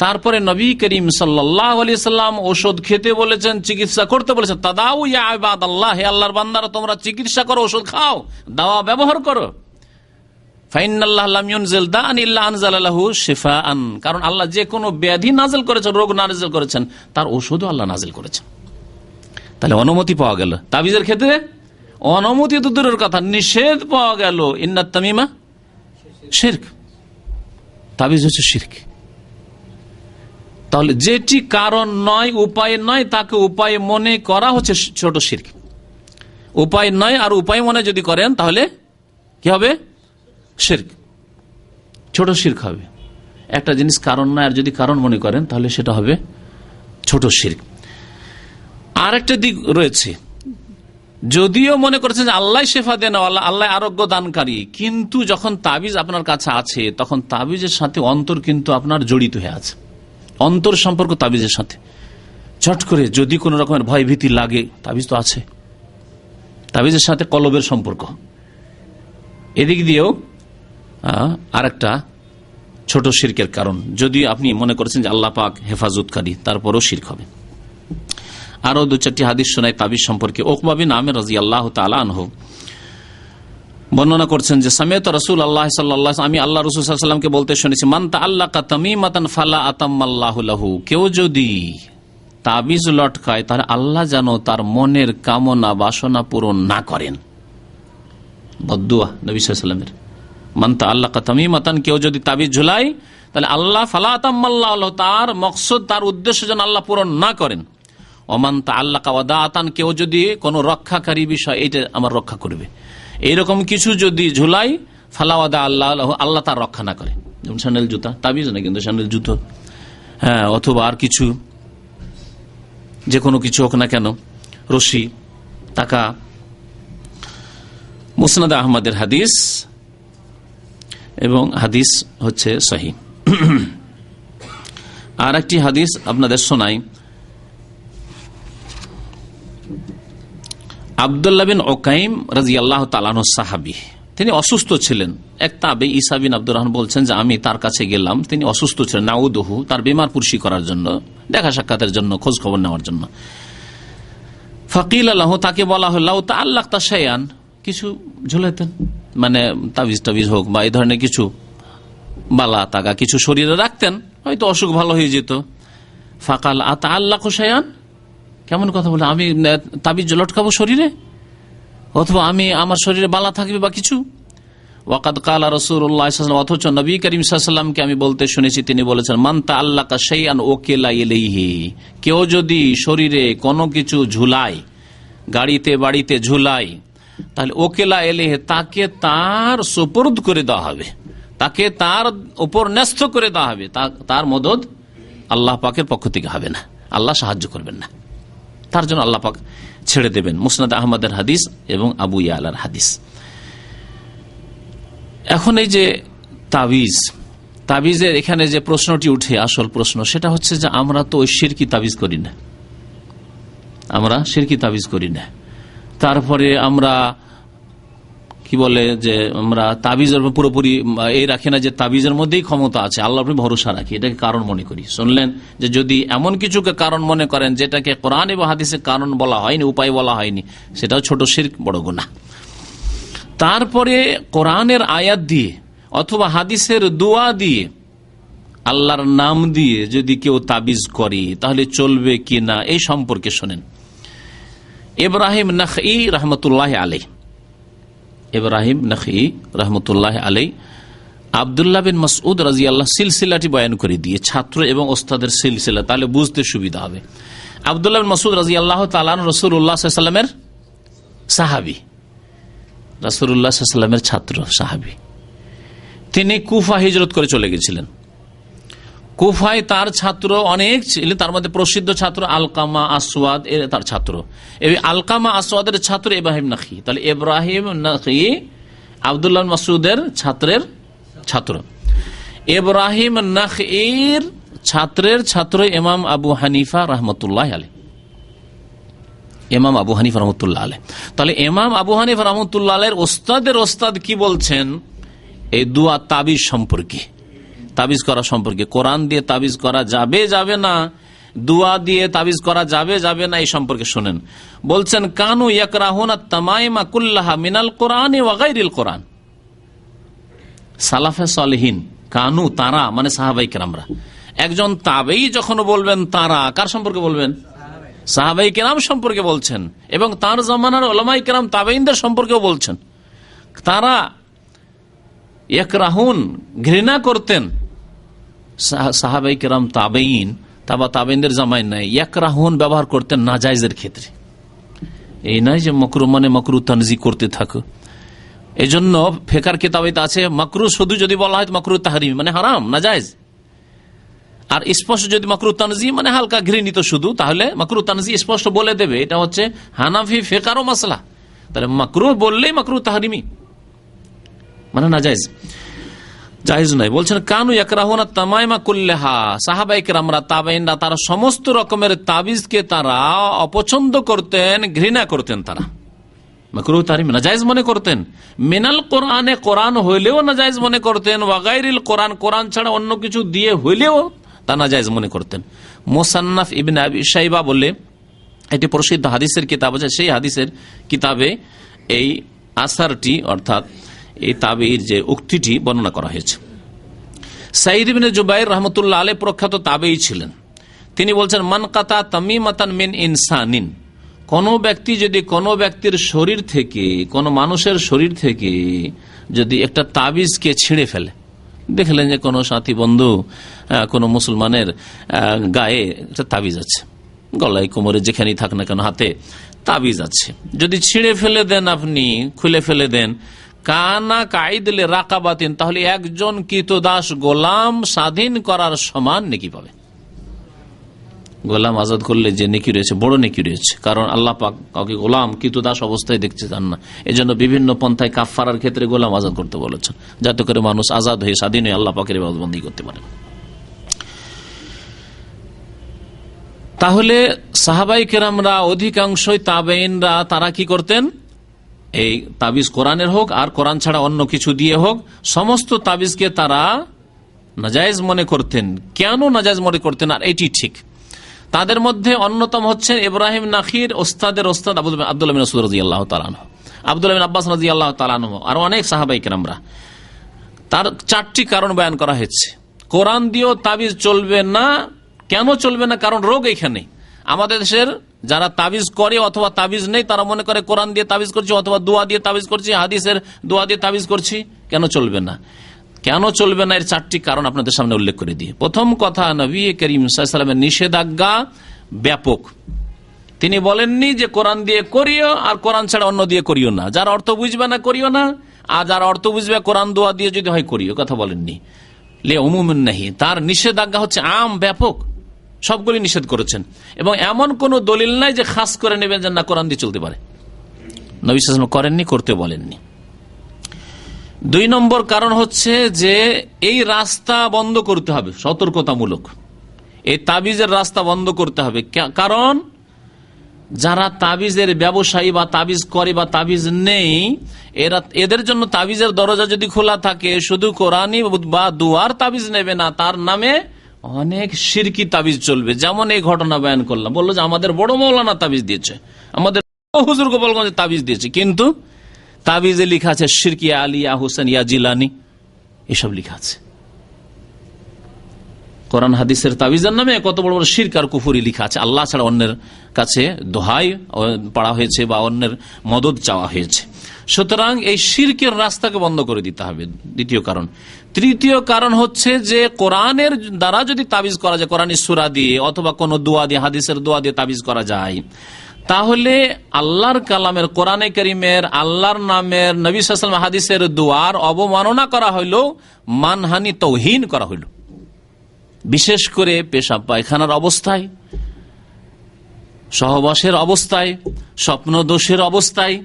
তারপরে নবী করিম সাল্লাল্লাহু আলাইহি সাল্লাম ওষুধ খেতে বলেছেন, চিকিৎসা করতে বলেছেন। তাদাউ ইয়া ইবাদাল্লাহ, হে আল্লাহর বান্দারা তোমরা চিকিৎসা করো, ওষুধ খাও, দাওয়া ব্যবহার করো। ফাইনাল্লাহ লাম ইউনজিল দাআন ইল্লা আনজালা লাহু শিফাআন, কারণ আল্লাহ যে কোনো ব্যাধি নাযিল করেছেন, রোগ নাযিল করেছেন, তার ওষুধও আল্লাহ নাযিল করেছেন। তাহলে অনুমতি পাওয়া গেল। তাবিজের ক্ষেত্রে অনুমতি তো দূরের কথা, নিষেধ পাওয়া গেল। ইন্নাত তামিমা শিরক, তাবিজ হচ্ছে শিরক। তাহলে যেটি কারণ নয়, উপায় নয়, তাকে উপায় মনে করা হচ্ছে ছোট শিরক। উপায় নয় আর উপায় মনে যদি করেন তাহলে কি হবে? শিরক, ছোট শিরক হবে। একটা জিনিস কারণ নয় আর যদি কারণ মনে করেন তাহলে সেটা হবে ছোট শিরক। আর একটা দিক রয়েছে, যদিও মনে করেছেন যে আল্লাহ শেফা দেন, আল্লাহ আরোগ্য দানকারী, কিন্তু যখন তাবিজ আপনার কাছে আছে তখন তাবিজের সাথে অন্তর কিন্তু আপনার জড়িত হয়ে আছে, অন্তর সম্পর্ক তাবিজের সাথে। চট করে যদি কোন রকমের ভয় ভীতি লাগে, তাবিজ তো আছে, তাবিজের সাথে কলবের সম্পর্ক। এদিক দিয়েও আরেকটা ছোট শিরকের কারণ, যদি আপনি মনে করেছেন যে আল্লাহ পাক হেফাজতকারী, তারপরও শিরক হবে। আরো দু চারটি হাদিস শোনায় তাবিজ সম্পর্কে। উকবা বিন আমির রাদিয়াল্লাহু তাআলা আনহু বর্ণনা করছেন যে সামিআতু রাসূলুল্লাহ সাল্লাল্লাহু আলাইহি ওয়াসাল্লাম, আমি আল্লাহ রাসূল সাল্লাল্লাহু আলাইহি ওয়াসাল্লামকে বলতে শুনেছি, মান তাআল্লাকা তামিমাতান ফালা আতাম্মাল্লাহু লাহু, কেউ যদি তাবিজ লটকায় তাহলে আল্লাহ যেন তার মনের কামনা বাসনা পূরণ না করেন। বদদুয়া নবী সাল্লাল্লাহু আলাইহি ওয়াসাল্লামের। মান তাআল্লাকা তামিমাতান, কেউ যদি তাবিজ ঝুলায় তাহলে আল্লাহ ফালা আতাম্মাল্লাহু লাহু, তার মকসদ, তার উদ্দেশ্য যেন আল্লাহ পূরণ না করেন। ওমান তাআল্লাকা ওয়াদাআতান, কেউ যদি কোনো রক্ষাকারী বিষয়, এইটা আমার রক্ষা করবে, এইরকম কিছু যদি ঝুলাই, ফালা ওয়াদা আল্লাহ, আল্লাহ তার রক্ষা না করে। যেমন স্যান্ডেল জুতা, তাবিজ না কিন্তু স্যান্ডেল জুতো, হ্যাঁ, অথবা আর কিছু, যে কোনো কিছু হোক না কেন, রশি, টাকা। মুসনাদ আহমদের হাদিস এবং হাদিস হচ্ছে সহিহ। আর একটি হাদিস আপনাদের শোনাই। আব্দুল্লাহ বিন উকাইম রাদিয়াল্লাহু তাআলা আনহু সাহাবী, তিনি অসুস্থ ছিলেন। এক তাবে ঈসা বিন আব্দুর রহমান বলছেন যে আমি তার কাছে গেলাম, তিনি অসুস্থ ছিলেন, নাউদুহু, তার বিমার পুরসি করার জন্য, দেখা সাক্ষাতের জন্য, খোঁজ খবর নেওয়ার জন্য। ফাকিল লাহু, তাকে বলা হল, লাউ তাআল্লাকতা শাইআন, কিছু ঝুলাইতেন, মানে তাবিজ টাবিজ হোক বা এই ধরনের কিছু বালা তাগা কিছু শরীরে রাখতেন, হয়তো অসুখ ভালো হয়ে যেত। ফাকাল আতাআল্লাকু শাইআন, কেমন কথা বলে, আমি তাবিজ লটকাবো শরীরে, অথবা আমি আমার শরীরে বালা থাকবে বা কিছু। ওয়াকাদ কালা রাসূলুল্লাহ সাল্লাল্লাহু আলাইহি ওয়াসাল্লাম, অথচ নবী করিম সাল্লাল্লাহু আলাইহি ওয়াসাল্লামকে আমি বলতে শুনেছি, তিনি বলেছেন, মান তাআল্লাকা শাইআন ওয়াকিলা ইলাইহি, কেউ যদি শরীরে কোনো কিছু ঝুলায়, গাড়িতে বাড়িতে ঝুলায়, তাহলে ওকেলা ইলাইহি, তাকে তার সুপুর্দ করে দেওয়া হবে, তাকে তার উপর ন্যস্ত করে দেওয়া হবে, তার মদদ আল্লাহ পাকের পক্ষ থেকে হবে না, আল্লাহ সাহায্য করবেন না, তার জন্য আল্লাহ পাক ছেড়ে দেবেন। মুসনাদ আহমদের হাদিস এবং আবু ইয়ালার হাদিস। এখন এই যে তাবিজের এখানে যে প্রশ্নটি উঠে, আসল প্রশ্ন সেটা হচ্ছে যে আমরা তো ওই শিরকি তাবিজ করি না, আমরা শিরকি তাবিজ করি না। তারপরে আমরা কি বলে যে আমরা তাবিজের পুরোপুরি এই রাখি না যে তাবিজের মধ্যেই ক্ষমতা আছে, আল্লাহর উপর ভরসা রাখি, এটাকে কারণ মনে করি। শুনলেন যে যদি এমন কিছুকে কারণ মনে করেন যেটাকে কোরআন এবং হাদিসে কারণ বলা হয়নি, উপায় বলা হয়নি, সেটাও ছোট শিরক, বড় গুনাহ। তারপরে কোরআনের আয়াত দিয়ে অথবা হাদিসের দোয়া দিয়ে, আল্লাহর নাম দিয়ে যদি কেউ তাবিজ করে তাহলে চলবে কি না, এই সম্পর্কে শোনেন। ইব্রাহিম নাখঈ রহমতুল্লাহ আলাইহি, ইব্রাহিম নাখঈ রহমতুল্লাহ আলাইহি আব্দুল্লাহ বিন মাসউদ রাদিয়াল্লাহু সিলসিলাটি বয়ান করে দিয়ে, ছাত্র এবং ওস্তাদের সিলসিলা, তাহলে বুঝতে সুবিধা হবে। আব্দুল্লাহ বিন মাসউদ রাদিয়াল্লাহু তাআলা আনহু রাসূলুল্লাহ সাল্লাল্লাহু আলাইহি ওয়াসাল্লামের সাহাবী, রাসূলুল্লাহ সাল্লাল্লাহু আলাইহি ওয়াসাল্লামের ছাত্র সাহাবী। তিনি কুফা হিজরত করে চলে গেছিলেন। কুফায় তার ছাত্র অনেক ছিলেন, তার মধ্যে প্রসিদ্ধ ছাত্র আলকামা আসওয়াদ তার ছাত্র। এই আলকামা আসওয়াদের ছাত্র ইব্রাহিম নাখী। তাহলে ইব্রাহিম নাখী আব্দুল্লাহ বিন মাসউদের ছাত্রের ছাত্র। ইব্রাহিম নাখীর ছাত্রের ছাত্র ইমাম আবু হানিফা রাহমাতুল্লাহ আলাইহি। ইমাম আবু হানিফা রাহমাতুল্লাহ আলাইহি। তাহলে ইমাম আবু হানিফা রাহমাতুল্লাহ আলাইহির ওস্তাদের ওস্তাদ কি বলছেন এই দুয়া তাবিজ সম্পর্কে, তাবিজ করা সম্পর্কে? কোরআন দিয়ে তাবিজ করা যাবে যাবে না, দুয়া দিয়ে তাবিজ করা যাবে যাবে না, এই সম্পর্কে শুনেন। বলছেন কানু ইয়াকরাহুনা তামাইমা কুল্লাহা মিনাল কোরআন ওয়া গায়রিল কোরআন। সালাফে সালেহিন কানু তারা মানে সাহাবায়ে কেরামরা। একজন তাবেঈ যখন বলবেন তারা, কার সম্পর্কে বলবেন? সাহাবায়ে কেরাম সম্পর্কে বলছেন, এবং তার জামানার উলামায়ে কেরাম তাবেঈনদের সম্পর্কেও বলছেন। তারা ইয়াকরাহুন ঘৃণা করতেন, সাহাবায়ে কেরাম তাবেঈন তাবেঈনদের জামায় নাই, ইয়াকরাহুন ব্যবহার করতেন নাজায়েজের ক্ষেত্রে। এই নয় যে মাকরুহ মানে মাকরুহ তানজি করতে থাকো। এই জন্য ফিকহের কিতাবে আছে মাকরুহ শুধু যদি বলা হয় মাকরুহ তাহরিম মানে হারাম নাজায়েজ, আর স্পষ্ট যদি মাকরুহ তানজি মানে হালকা ঘৃণিত শুধু, তাহলে মাকরুহ তানজি স্পষ্ট বলে দেবে। এটা হচ্ছে হানাফি ফিকহেরও মাসলা। তাহলে মাকরুহ বললেই মাকরুহ তাহরিমি মানে নাজায়েজ, জায়েজ নয়। বলছেন কানু ইয়াকরাহুনা তামাইমা কুল্লাহা, সাহাবায়ে কেরামরা তাবেঈনরা তারা সমস্ত রকমের তাবিজকে তারা অপছন্দ করতেন, ঘৃণা করতেন, তারা মাকরুহ তাহরিম নাজায়েজ মনে করতেন। মিনাল কোরআনে কোরআন হইলেও নাজায়েজ মনে করতেন, ওয়া গায়রিল কোরআন কোরআন ছাড়া অন্য কিছু দিয়ে হইলেও তা নাজায়েজ মনে করতেন। মুসান্নাফ ইবনে আবি শাইবা বলে এটি প্রসিদ্ধ হাদিসের কিতাব আছে, সেই হাদিসের কিতাবে এই আসারটি অর্থাৎ এই তাবেঈর যে উক্তিটি বর্ণনা করা হয়েছে। সাঈদ ইবনে জুবাইর রাহমাতুল্লাহ আলাইহি প্রখ্যাত তাবেঈ ছিলেন। তিনি বলছেন মান কাতা তামিমাতান মিন ইনসানিন, কোন ব্যক্তি যদি কোন ব্যক্তির শরীর থেকে, কোন মানুষের শরীর থেকে যদি একটা তাবিজকে ছিঁড়ে ফেলে, দেখলেন যে কোনো সাথী বন্ধু কোনো মুসলমানের গায়ে একটা তাবিজ আছে, গলায় কোমরে যেখানেই থাক না কেন হাতে তাবিজ আছে, যদি ছিঁড়ে ফেলে দেন, আপনি খুলে ফেলে দেন, কানা কাইদলে রাকাবাতিন, তাহলে একজন কৃতদাস গোলাম স্বাধীন করার সমান নেকি পাবে। গোলাম আজাদ করলে যে নেকি রয়েছে বড় নেকি রয়েছে, কারণ আল্লাহ পাক কাউকে গোলাম কৃতদাস অবস্থায় দেখতে চান না। এজন্য বিভিন্ন পন্থায় কাফারার ক্ষেত্রে গোলাম আজাদ করতে বলেছেন, যাতে করে মানুষ আজাদ হয়ে স্বাধীন হয়ে আল্লাহ পাকের ইবাদতবন্দি করতে পারে। তাহলে সাহাবায়ে কেরামরা অধিকাংশই তাবেঈনরা তারা কি করতেন, এই তাবিজ কোরআনের হোক আর কোরআন ছাড়া অন্য কিছু দিয়ে হোক, সমস্ত তাবিজকে তারা নাজায়েজ মনে করতেন। কেন নাজায়েজ মনে করতেন? আর এটি ঠিক। তাদের মধ্যে অন্যতম হচ্ছেন ইব্রাহিম নাখীর ওস্তাদের ওস্তাদ আব্দুল্লাহ বিন মাসউদ রাদিয়াল্লাহু তাআলা আনহু, আব্দুল্লাহ বিন আব্বাস রাদিয়াল্লাহু তাআলা আনহু, আর অনেক সাহাবায়ে কেরামরা। তার 4টি কারণ বয়ান করা হয়েছে। কোরআন দিয়েও তাবিজ চলবে না। কেন চলবে না? কারণ রোগ এখানে। আমাদের দেশের যারা তাবিজ করে অথবা তাবিজ নেই, তারা মনে করে কোরআন দিয়ে তাবিজ করছি অথবা দোয়া দিয়ে তাবিজ করছি, হাদিসের দোয়া দিয়ে তাবিজ করছি। কেন চলবে না? কেন চলবে না এর 4টি কারণ আপনাদের সামনে উল্লেখ করে দিয়ে। প্রথম কথা, নবী করিম সাল্লাল্লাহু আলাইহি ওয়াসাল্লামের নিষেধাজ্ঞা ব্যাপক। তিনি বলেননি যে কোরআন দিয়ে করিও আর কোরআন ছাড়া অন্য দিয়ে করিও না, যার অর্থ বুঝবে না করিও না, আর যার অর্থ বুঝবে কোরআন দোয়া দিয়ে যদি হয় করিও, কথা বলেননি। লে উমুমুন নাহি, তার নিষেধাজ্ঞা হচ্ছে আম, ব্যাপক, সবগুলি নিষেধ করেছেন। এবং এমন কোন দলিল নাই যে খাস করে নেবেন যে না কোরআন দিয়ে চলতে পারে, নবী সাল্লাল্লাহু আলাইহি ওয়াসাল্লাম করেননি, করতে বলেননি। 2 নম্বর কারণ হচ্ছে যে এই রাস্তা বন্ধ করতে হবে, সতর্কতামূলক এই তাবিজের রাস্তা বন্ধ করতে হবে। কারণ যারা তাবিজের ব্যবসায়ী বা তাবিজ করে বা তাবিজ নেই, এদের জন্য তাবিজের দরজা যদি খোলা থাকে, শুধু কোরআনি বা দুয়ার তাবিজ নেবে না, তার নামে অনেক শিরকি তাবিজ চলবে। যেমন এই ঘটনা বয়ান করলাম, বললো যে আমাদের বড় মৌলানা তাবিজ দিয়েছে, আমাদের হুজুর গোপালগঞ্জে তাবিজ দিয়েছে, কিন্তু তাবিজে লেখা আছে শিরকি আলী, ইয়া হোসেন, ইয়া জিলানি, এসব লেখা আছে। কোরআন হাদিসের তাবিজের নামে কত বড় বড় শিরক আর কুফরি লেখা আছে। আল্লাহ ছাড়া অন্যের কাছে দোহাই পড়া হয়েছে বা অন্যের মদদ চাওয়া হয়েছে। সুতরাং এই শিরকের রাস্তাকে বন্ধ করে দিতে হবে, দ্বিতীয় কারণ। তৃতীয় কারণ হচ্ছে যে কোরআনের দ্বারা যদি তাবিজ করা যায়, কোরআনের সূরা দিয়ে অথবা কোনো দোয়া দিয়ে, হাদিসের দোয়া দিয়ে তাবিজ করা যায়, তাহলে আল্লাহর কালামের, কোরআনে কারীমের, আল্লাহর নামের, নবী সাল্লাল্লাহু আলাইহি ওয়াসাল্লাম হাদিসের দোয়ার অবমাননা করা হইল, মানহানি, তাওহীন করা হইল। বিশেষ করে পেশাব পায়খানার অবস্থায়, সহবাসের অবস্থায়, স্বপ্নদোষের অবস্থায়,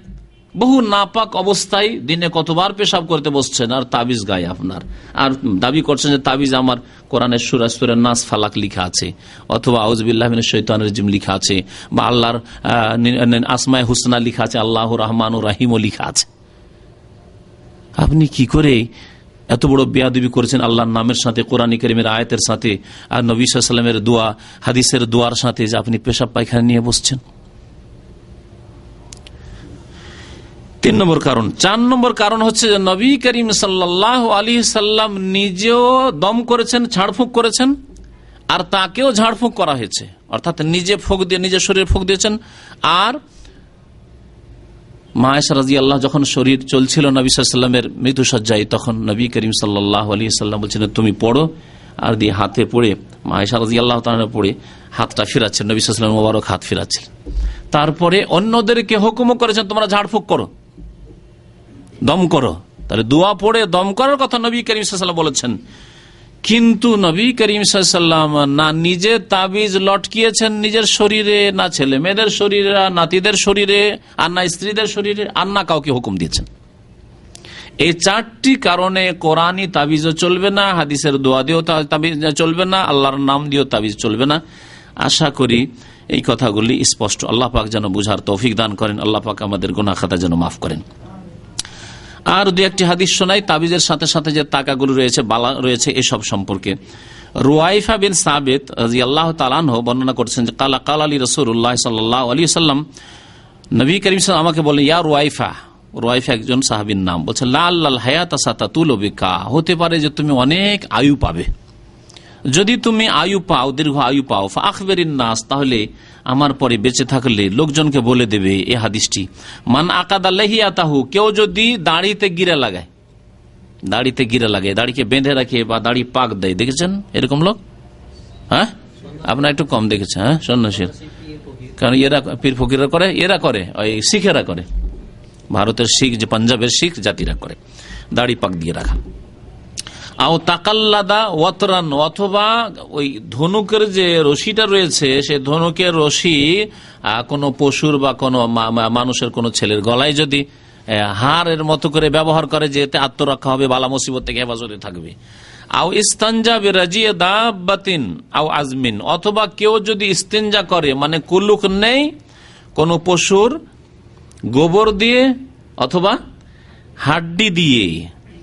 বহু নাপাক অবস্থায় দিনে কতবার পেশাব করতে বসছেন আর তাবিজ গায়ে আপনার, আর দাবি করছেন যে তাবিজ আমার কোরআনের সূরা, সূরা নাস, ফালাক লিখা আছে, অথবা আউযুবিল্লাহি মিনাশ শাইতানির রাজিম লিখা আছে, বা আল্লাহর আসমায়ে হুসনা লিখা আছে, আল্লাহুর রহমানুর রহিমও লিখা আছে। আপনি কি করে এত বড় বেয়াদবি করেছেন আল্লাহর নামের সাথে, কোরআন কারীমের আয়াতের সাথে, আর নবী সাল্লাল্লাহু আলাইহি ওয়াসাল্লামের দোয়া, হাদিসের দোয়ার সাথে, যে আপনি পেশাব পায়খানা নিয়ে বসছেন। 3 নম্বর কারণ। 4 নম্বর কারণ হচ্ছে যে নবী করিম সাল্লাল্লাহু আলাইহি সাল্লাম নিজেও দম করেছেন, ঝাড়ফুঁক করেছেন, আর তাকেও ঝাড়ফুঁক করা হয়েছে, অর্থাৎ নিজে ফুঁক দিয়ে, নিজের শরীরে ফুঁক দিয়েছেন। আর মা আয়েশা রাদিয়াল্লাহু যখন শরীর চলছিল নবী সাল্লাল্লাহু আলাইহি সাল্লামের মৃত্যুশয্যায়, তখন নবী করিম সাল্লাল্লাহু আলাইহি সাল্লাম বলছেন তুমি পড়ো, আর দিয়ে হাতে পড়ে, মা আয়েশা রাদিয়াল্লাহু তাআলা পড়ে হাতটা ফিরাচ্ছেন, নবী সাল্লাল্লাহু আলাইহি ওয়াসাল্লাম মোবারক হাত ফিরাচ্ছিলেন। তারপরে অন্যদেরকে হুকুম করেছেন তোমরা ঝাড়ফুঁক করো, দম করো। তাহলে দোয়া পড়ে দম করার কথা নবী করিম সাল্লাল্লাহু আলাইহি ওয়াসাল্লাম বলেছেন, কিন্তু নবী করিম সাল্লাল্লাহু আলাইহি ওয়াসাল্লাম না নিজে তাবিজ লটকিয়েছেন নিজের শরীরে, না ছেলে মেয়েদের শরীরে, নাতিদের শরীরে, আর না স্ত্রীদের শরীরে, আর না কাউকে হুকুম দিয়েছেন। এই 4টি কারণে কোরআনী তাবিজও চলবে না, হাদিসের দোয়া দিয়েও তাবিজ চলবে না, আল্লাহর নাম দিয়েও তাবিজ চলবে না। আশা করি এই কথাগুলি স্পষ্ট। আল্লাহ পাক যেন বুঝার তৌফিক দান করেন, আল্লাহ পাক আমাদের গুনাহ খাতা যেন মাফ করেন। আর 2-1টি হাদিস শোনাই তাবিজের সাথে সাথে যে তাকাগুলো রয়েছে, বালা রয়েছে, এসব সম্পর্কে। রুয়াইফা বিন সাবিত রাদিয়াল্লাহু তাআলা আনহু বর্ণনা করছেন যে কালা কালা আলী রাসূলুল্লাহ সাল্লাল্লাহু আলাইহি ওয়াসাল্লাম, নবী করিম সাল্লাল্লাহু আমাকে বলেন, ইয়া রুয়াইফা, রুয়াইফা একজন সাহাবীর নাম, বলছে লাআল্লাল হায়াতা সাতাতুলু বিকা, হতে পারে যে তুমি অনেক আয়ু পাবে। যদি তুমি আয়ু পাও, দীর্ঘ আয়ু পাও, ফাআখবিরিন নাস, তাহলে আমার পরে বেঁচে থাকলে লোকজনকে বলে দেবে এই হাদিসটি, মান আকাদা লাহিয়াতাহু, কেউ যদি দাড়িতে গিরা লাগায়, দাড়িতে গিরা লাগায়, দাড়িকে বেঁধে রাখে বা দাড়ি পাক দেয়, দেখেছেন এরকম লোক? হ্যাঁ, আপনার একটু কম দেখেছেন। হ্যাঁ, সন্ন্যাসীর, কারণ এরা পীর ফকিররা করে, এরা করে, ওই শিখেরা করে, ভারতের শিখ, যে পাঞ্জাবের শিখ জাতিরা করে, দাড়ি পাক দিয়ে রাখা। আও তাকাল্লাদা ওয়াতরান, অথবা ওই ধনুকের যে রশিটা রয়েছে, সেই ধনুকের রশি কোনো পশুর বা কোনো মানুষের, কোনো ছেলের গলায় যদি হাড়ের মতো করে ব্যবহার করে, যে এতে আত্মরক্ষা হবে, বালা মুসিবত থেকে হেফাজতে থাকবে। আও ইস্তানজা বিরাজিয়ে দাব্বাতিন আও আজমিন, অথবা কেউ যদি ইস্তেঞ্জা করে, মানে কুলুক নেই, কোনো পশুর গোবর দিয়ে অথবা হাড্ডি দিয়ে,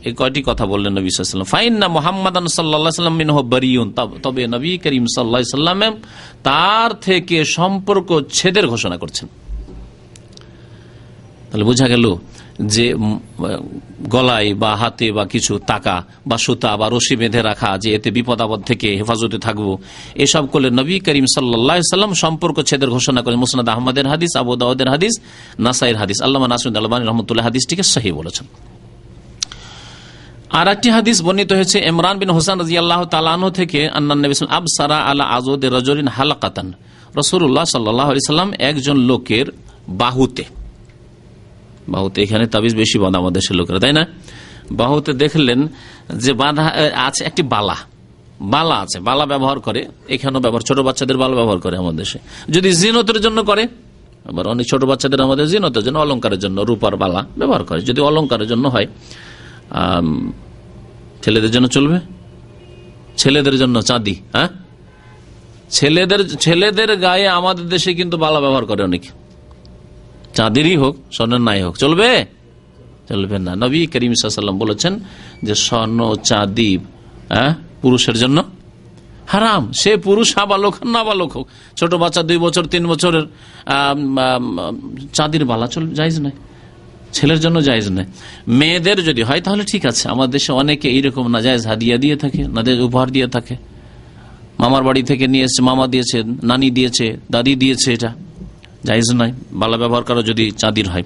এই কয়টি কথা বললেন নবী সাল্লাল্লাহু আলাইহি ওয়াসাল্লাম। ফাইন্না মুহাম্মাদান সাল্লাল্লাহু আলাইহি ওয়াসাল্লাম মিনহু বারিউন, তবে নবী করিম সাল্লাল্লাহু আলাইহি ওয়াসাল্লাম তার থেকে সম্পর্ক ছেদের ঘোষণা করছেন। তাহলে বোঝা গেল যে গলায় বা হাতে বা কিছু তাকা বা সুতা বা রশি বেঁধে রাখা, যে এতে বিপদ আপদ থেকে হেফাজতে থাকবো, এসব করলে নবী করিম সাল্লাল্লাহু আলাইহি ওয়াসাল্লাম সম্পর্ক ছেদের ঘোষণা করেন। মুসনাদ আহমদের হাদিস, আবু দাউদের হাদিস, নাসাইর হাদিস। আল্লামা নাসিরুদ্দিন আলবানী রাহমাতুল্লাহ হাদিসটিকে সহিহ বলেছেন। আর একটি হাদিস বর্ণিত হয়েছে ইমরান বিন হুসাইন রাদিয়াল্লাহু তাআলা আনহু থেকে, আন্নান নবী সাল্লাল্লাহু আলাইহি ওয়াসাল্লাম আবসারা আলা আযুদি রাজুলিন হালাকাতান, রাসূলুল্লাহ সাল্লাল্লাহু আলাইহি ওয়াসাল্লাম একজন লোকের বাহুতে, বাহুতে এখানে তাবিজ বেশি বাঁধা আমাদের দেশের লোকেরা, তাই না? বাহুতে দেখলেন যে বাঁধা আছে একটি বালা, বালা আছে, বালা ব্যবহার করে, এখানেও ব্যবহার, ছোট বাচ্চাদের বালা ব্যবহার করে আমাদের দেশে, যদি জিনতের জন্য করে, আবার অনেক ছোট বাচ্চাদের আমাদের জিনতের জন্য, অলংকারের জন্য রূপার বালা ব্যবহার করে। যদি অলংকারের জন্য হয়, ছেলেদের জন্য চলবে, ছেলেদের জন্য চাঁদি, হ্যাঁ, ছেলেদের গায়ে আমাদের দেশে কিন্তু বালা ব্যবহার করে অনেকে, চাঁদেরই হোক, স্বর্ণের নাই হোক, চলবে? চলবে না। নবী করিম সাল্লাল্লাহু আলাইহি ওয়াসাল্লাম বলেছেন যে স্বর্ণ চাঁদি পুরুষের জন্য হারাম, সে পুরুষ নাবালক নাবালক হোক, ছোট বাচ্চা 2 বছর 3 বছরের চাঁদির বালা জায়েজ নয়, ছেলের জন্য জায়েজ নয়। মেয়েদের যদি হয় তাহলে ঠিক আছে। আমাদের দেশে অনেকে এইরকম নাজায়েজ হাদিয়া দিয়ে থাকে, নাজায়েজ উপহার দিয়ে থাকে, মামার বাড়ি থেকে নিয়ে এসছে, মামা দিয়েছে, নানি দিয়েছে, দাদি দিয়েছে, এটা জায়েজ নয়। বালা ব্যবহার করা যদি চাঁদির হয়।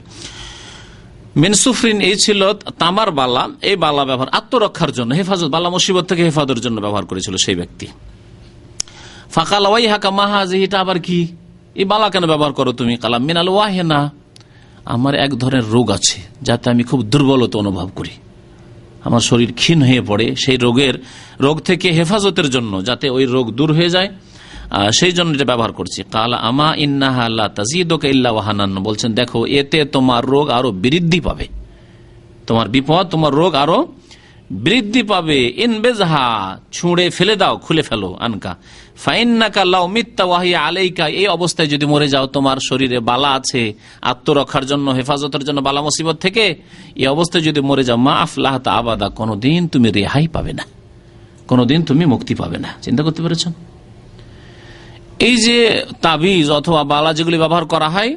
মিনসুফরিন এই ছিল তামার বালা, এই বালা ব্যবহার আত্মরক্ষার জন্য, হেফাজত, বালা মুসিবত থেকে হেফাজতের জন্য ব্যবহার করেছিল সেই ব্যক্তি। ফাকাল ওয়াই হাকা মাহাজি, এটা আবার কি, এই বালা কেন ব্যবহার করো তুমি? কালাম মিনাল ওয়াহেনা, আমার এক ধরনের রোগ আছে যাতে আমি খুব দুর্বলতা অনুভব করি, আমার শরীর ক্ষীণ হয়ে পড়ে, সেই রোগ থেকে হেফাজতের জন্য, যাতে ওই রোগ দূর হয়ে যায়, সেই জন্য এটা ব্যবহার করছি। কাল আমা ইন্নাহা লা তাজিদুকা ইল্লা ওয়াহানান, বলছেন দেখো এতে তোমার রোগ আরো বৃদ্ধি পাবে, তোমার বিপদ, তোমার রোগ আরো বৃদ্ধি পাবে। ইনবেজহা, ছুঁড়ে ফেলে দাও, খুলে ফেলো, আনকা ফাইন্নাকা লাউ মিত্তা ওয়াহিয়া আলাইকা, এই অবস্থায় যদি মরে যাও, তোমার শরীরে বালা আছে আত্মরক্ষার জন্য, হেফাজতের জন্য, বালা মুসিবত থেকে, এই অবস্থায় যদি মরে যাও, মা আফলাহতা আবাদা, কোনদিন তুমি রেহাই পাবে না, কোনদিন তুমি মুক্তি পাবে না। চিন্তা করতে পেরেছেন? এই যে তাবিজ অথবা বালা যেগুলি ব্যবহার করা হয়,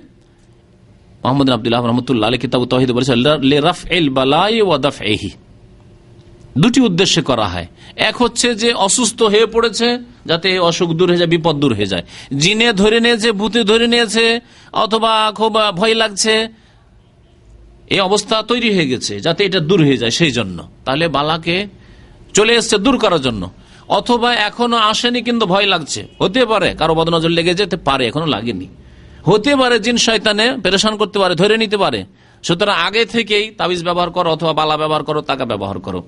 মোহাম্মদ আব্দুল্লাহ রহমতুল্লাহ আলাইহি কিতাব তাওহীদে বলেছেন লিরাফইল বালাই ওয়া দাফইহি, দুটি উদ্দেশ্যে করা হয়। এক হচ্ছে যে অসুস্থ হয়ে পড়েছে, যাতে অসুখ দূর হয়ে যায়, বিপদ দূর হয়ে যায়, জিনে ধরে নিয়েছে, ভূতে ধরে নিয়েছে, অথবা খুব ভয় লাগছে, এই অবস্থা তৈরি হয়ে গেছে, যাতে এটা দূর হয়ে যায়, সেই জন্য। তাহলে বালাকে চলে এসছে দূর করার জন্য। অথবা এখনো আসেনি কিন্তু ভয় লাগছে, হতে পারে কারো বদনজর লেগে যেতে পারে, এখনো লাগেনি, হতে পারে জিন শয়তানে পেরেশান করতে পারে, ধরে নিতে পারে, সুতরাং আগে থেকেই তাবিজ ব্যবহার করো অথবা বালা ব্যবহার করো, তাকা ব্যবহার করো,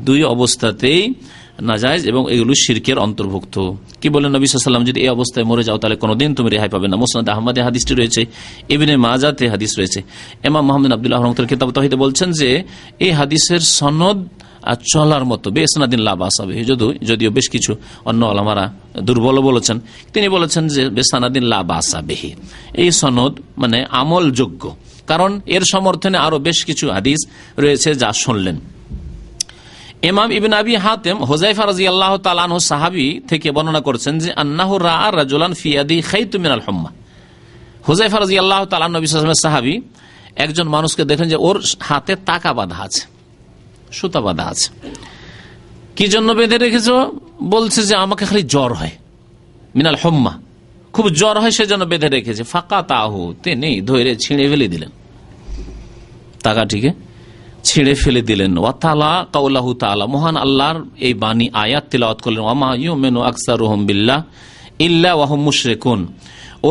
দুই অবস্থাতেই নাজায়েজ এবং এগুলো শিরকের অন্তর্ভুক্ত। কি বলেন নবী সাল্লাল্লাহু আলাইহি ওয়াসাল্লাম, যদি এই অবস্থায় মরে যাও তাহলে কোনোদিন তুমি রেহাই পাবে না। মুসনাদ আহমদে হাদিসটি রয়েছে, ইবনে মাজাতে হাদিস রয়েছে। ইমাম মুহাম্মদ আব্দুল্লাহ রহমতুল্লাহ কিতাব তাওহীদে বলছেন যে এই হাদিসের সনদ চলার মতো, বেসনাদিন লা বাস বিহি, যদিও বেশ কিছু অন্য ওলামারা দুর্বল বলেছেন, তিনি বলেছেন যে বেসনাদিন লা বাস বিহি, এই সনদ মানে আমলযোগ্য, কারণ এর সমর্থনে আরো বেশ কিছু হাদিস রয়েছে যা শুনলেন। ইমাম ইবনে আবি হাতেম হুযায়ফা রাদিয়াল্লাহু তাআলা আনহু সাহাবী থেকে বর্ণনা করেছেন যে আন্নাহু রাআ রাজুলান ফি ইয়াদি খাইতু মিনাল হুম্মা, হুযায়ফা রাদিয়াল্লাহু তাআলা নবী সাল্লাল্লাহু আলাইহি ওয়াসাল্লামের সাহাবী একজন মানুষকে দেখলেন যে ওর হাতে তাকা বাঁধা আছে, সুতা বাঁধা আছে। কি জন্য বেঁধে রেখেছো? বলছে যে আমাকে খালি জ্বর হয়, মিনাল হুম্মা, খুব জ্বর হয়, সেজন্য বেঁধে রেখেছে। ফাকাতাহু, তিনি ধরে ছিঁড়ে ফেলে দিলেন, তাকাটিকে ছিঁড়ে ফেলে দিলেন। ওয়াতালা কাউলাহু তাআলা, মহান আল্লাহর এই বাণী আয়াত তিলাওয়াত করলেন, ওয়ামা ইউমিনু আকসারুহুম বিল্লাহ ইল্লা ওয়া হুম মুশরিকুন,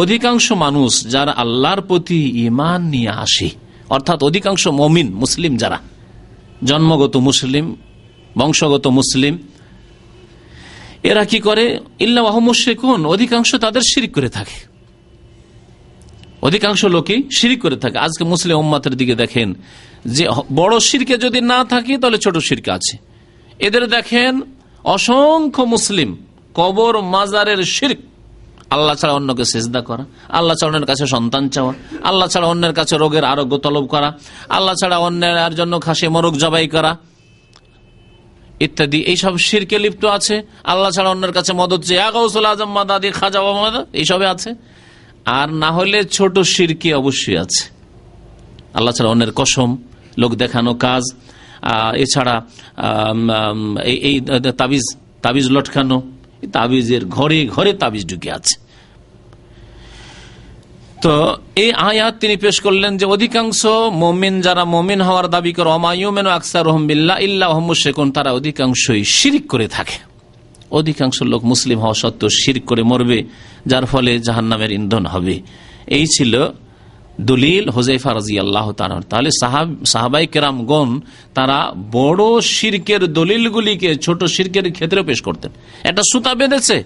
অধিকাংশ মানুষ যারা আল্লাহর প্রতি ঈমান নিয়ে আসে, অর্থাৎ অধিকাংশ মুমিন মুসলিম যারা জন্মগত মুসলিম, বংশগত মুসলিম, এরা কি করে? ইল্লা ওয়া হুম মুশরিকুন, অধিকাংশ তাদের শিরক করে থাকে, অধিকাংশ লোকই শিরক করে থাকে। আজকে মুসলিম উম্মতের দিকে দেখেন যে বড় শিরকে যদি না থাকে তাহলে ছোট শিরক আছে। এদের দেখেন অসংখ্য মুসলিম কবর মাজারের শিরক, আল্লাহ ছাড়া অন্যকে সেজদা করা, আল্লাহ ছাড়া অন্যের কাছে সন্তান চাওয়া, আল্লাহ ছাড়া অন্যের কাছে রোগের আরোগ্য তলব করা, আল্লাহ ছাড়া অন্যের জন্য খাসি মোরগ জবাই করা ইত্যাদি, এইসব শিরকে লিপ্ত আছে। আল্লাহ ছাড়া অন্যের কাছে মদত চেয়ে গাউসুল আজম মাদাদি খাজা বাবা এইসবে আছে। আর না হলে ছোট শিরকি অবশ্যই আছে, আল্লাহ ছাড়া অন্যের কসম, লোক দেখানো কাজ, এছাড়া এই তাবিজ লটকানো, তাবিজের ঘরে ঘরে তাবিজ ঢুকে আছে। তো এই আয়াত তিনি পেশ করলেন যে অধিকাংশ মুমিন যারা মুমিন হওয়ার দাবি করে, ওমা ইউমিনু আকসারুহুম বিল্লাহ ইল্লা ওয়া হুম মুশরিকুন, তারা অধিকাংশই শিরক করে থাকে। অধিকাংশ লোক মুসলিম হওয়া সত্ত্বেও শিরক করে মরবে, যার ফলে জাহান্নামের ইন্ধন হবে। এই ছিল দলিল হুযায়ফা রাদিয়াল্লাহু তাআলা। তাহলে সাহাবায়ে কেরামগণ তারা বড় শিরকের দলিলগুলিকে ছোট শিরকের ক্ষেত্রে পেশ করতেন। একটা সুতা বেঁধেছে,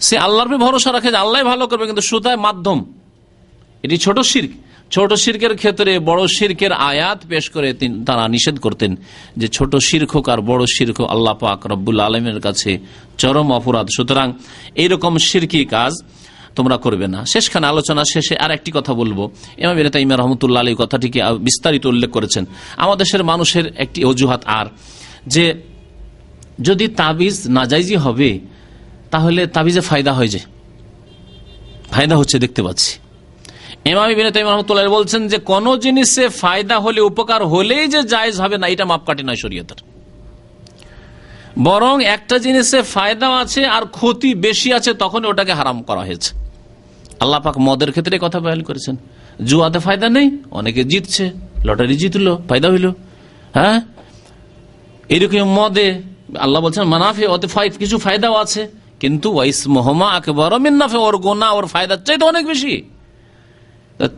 সে আল্লাহর উপর ভরসা রাখে যে আল্লাহ ভালো করবে, কিন্তু সুতায় মাধ্যম, এটি ছোট শিরক। ছোট শিরকের ক্ষেত্রে বড় শিরকের আয়াত পেশ করে তারা নিষেধ করতেন যে ছোট শিরক হোক আর বড় শিরক হোক, আল্লাহ পাক রব্বুল আলামিনের কাছে চরম অপরাধ, সুতরাং এইরকম শিরকি কাজ তোমরা করবে না। শেষখানে আলোচনা শেষে আর একটি কথা বলবো, ইমাম ইবনে তাইমিয়া রাহমাতুল্লাহ আলাইহি কথাটিকে বিস্তারিত উল্লেখ করেছেন। আমাদের দেশের মানুষের একটি অজুহাত আর যে যদি তাবিজ নাজাইজি হবে তাহলে তাবিজে ফায়দা হয়, যে ফায়দা হচ্ছে দেখতে পাচ্ছি। ইমাম ইবনে তাইমিয়া রাহমাতুল্লাহ আলাইহি বলছেন যে কোন জিনিসে ফায়দা হলে, উপকার হলেই যে জায়েজ হবে না, এটা মাপকাঠি নয় শরীয়তের। বরং একটা জিনিসে ফায়দা আছে আর ক্ষতি বেশি আছে, তখন ওটাকে হারাম করা হয়েছে। আল্লাহ পাক মদের ক্ষেত্রে কথা বয়ান করেছেন, জুয়াতে ফায়দা নেই, অনেকে জিতছে, লটারি জিতলো, ফায়দা হইল। হ্যাঁ, এরকম মদে আল্লাহ বলছেন মানাফে, ওতে কিছু ফায়দাও আছে, কিন্তু ওয়াইস মোহাম্মা আকবর মিন্নাফে, ওর গোনা ওর ফায়দার চাইতে অনেক বেশি।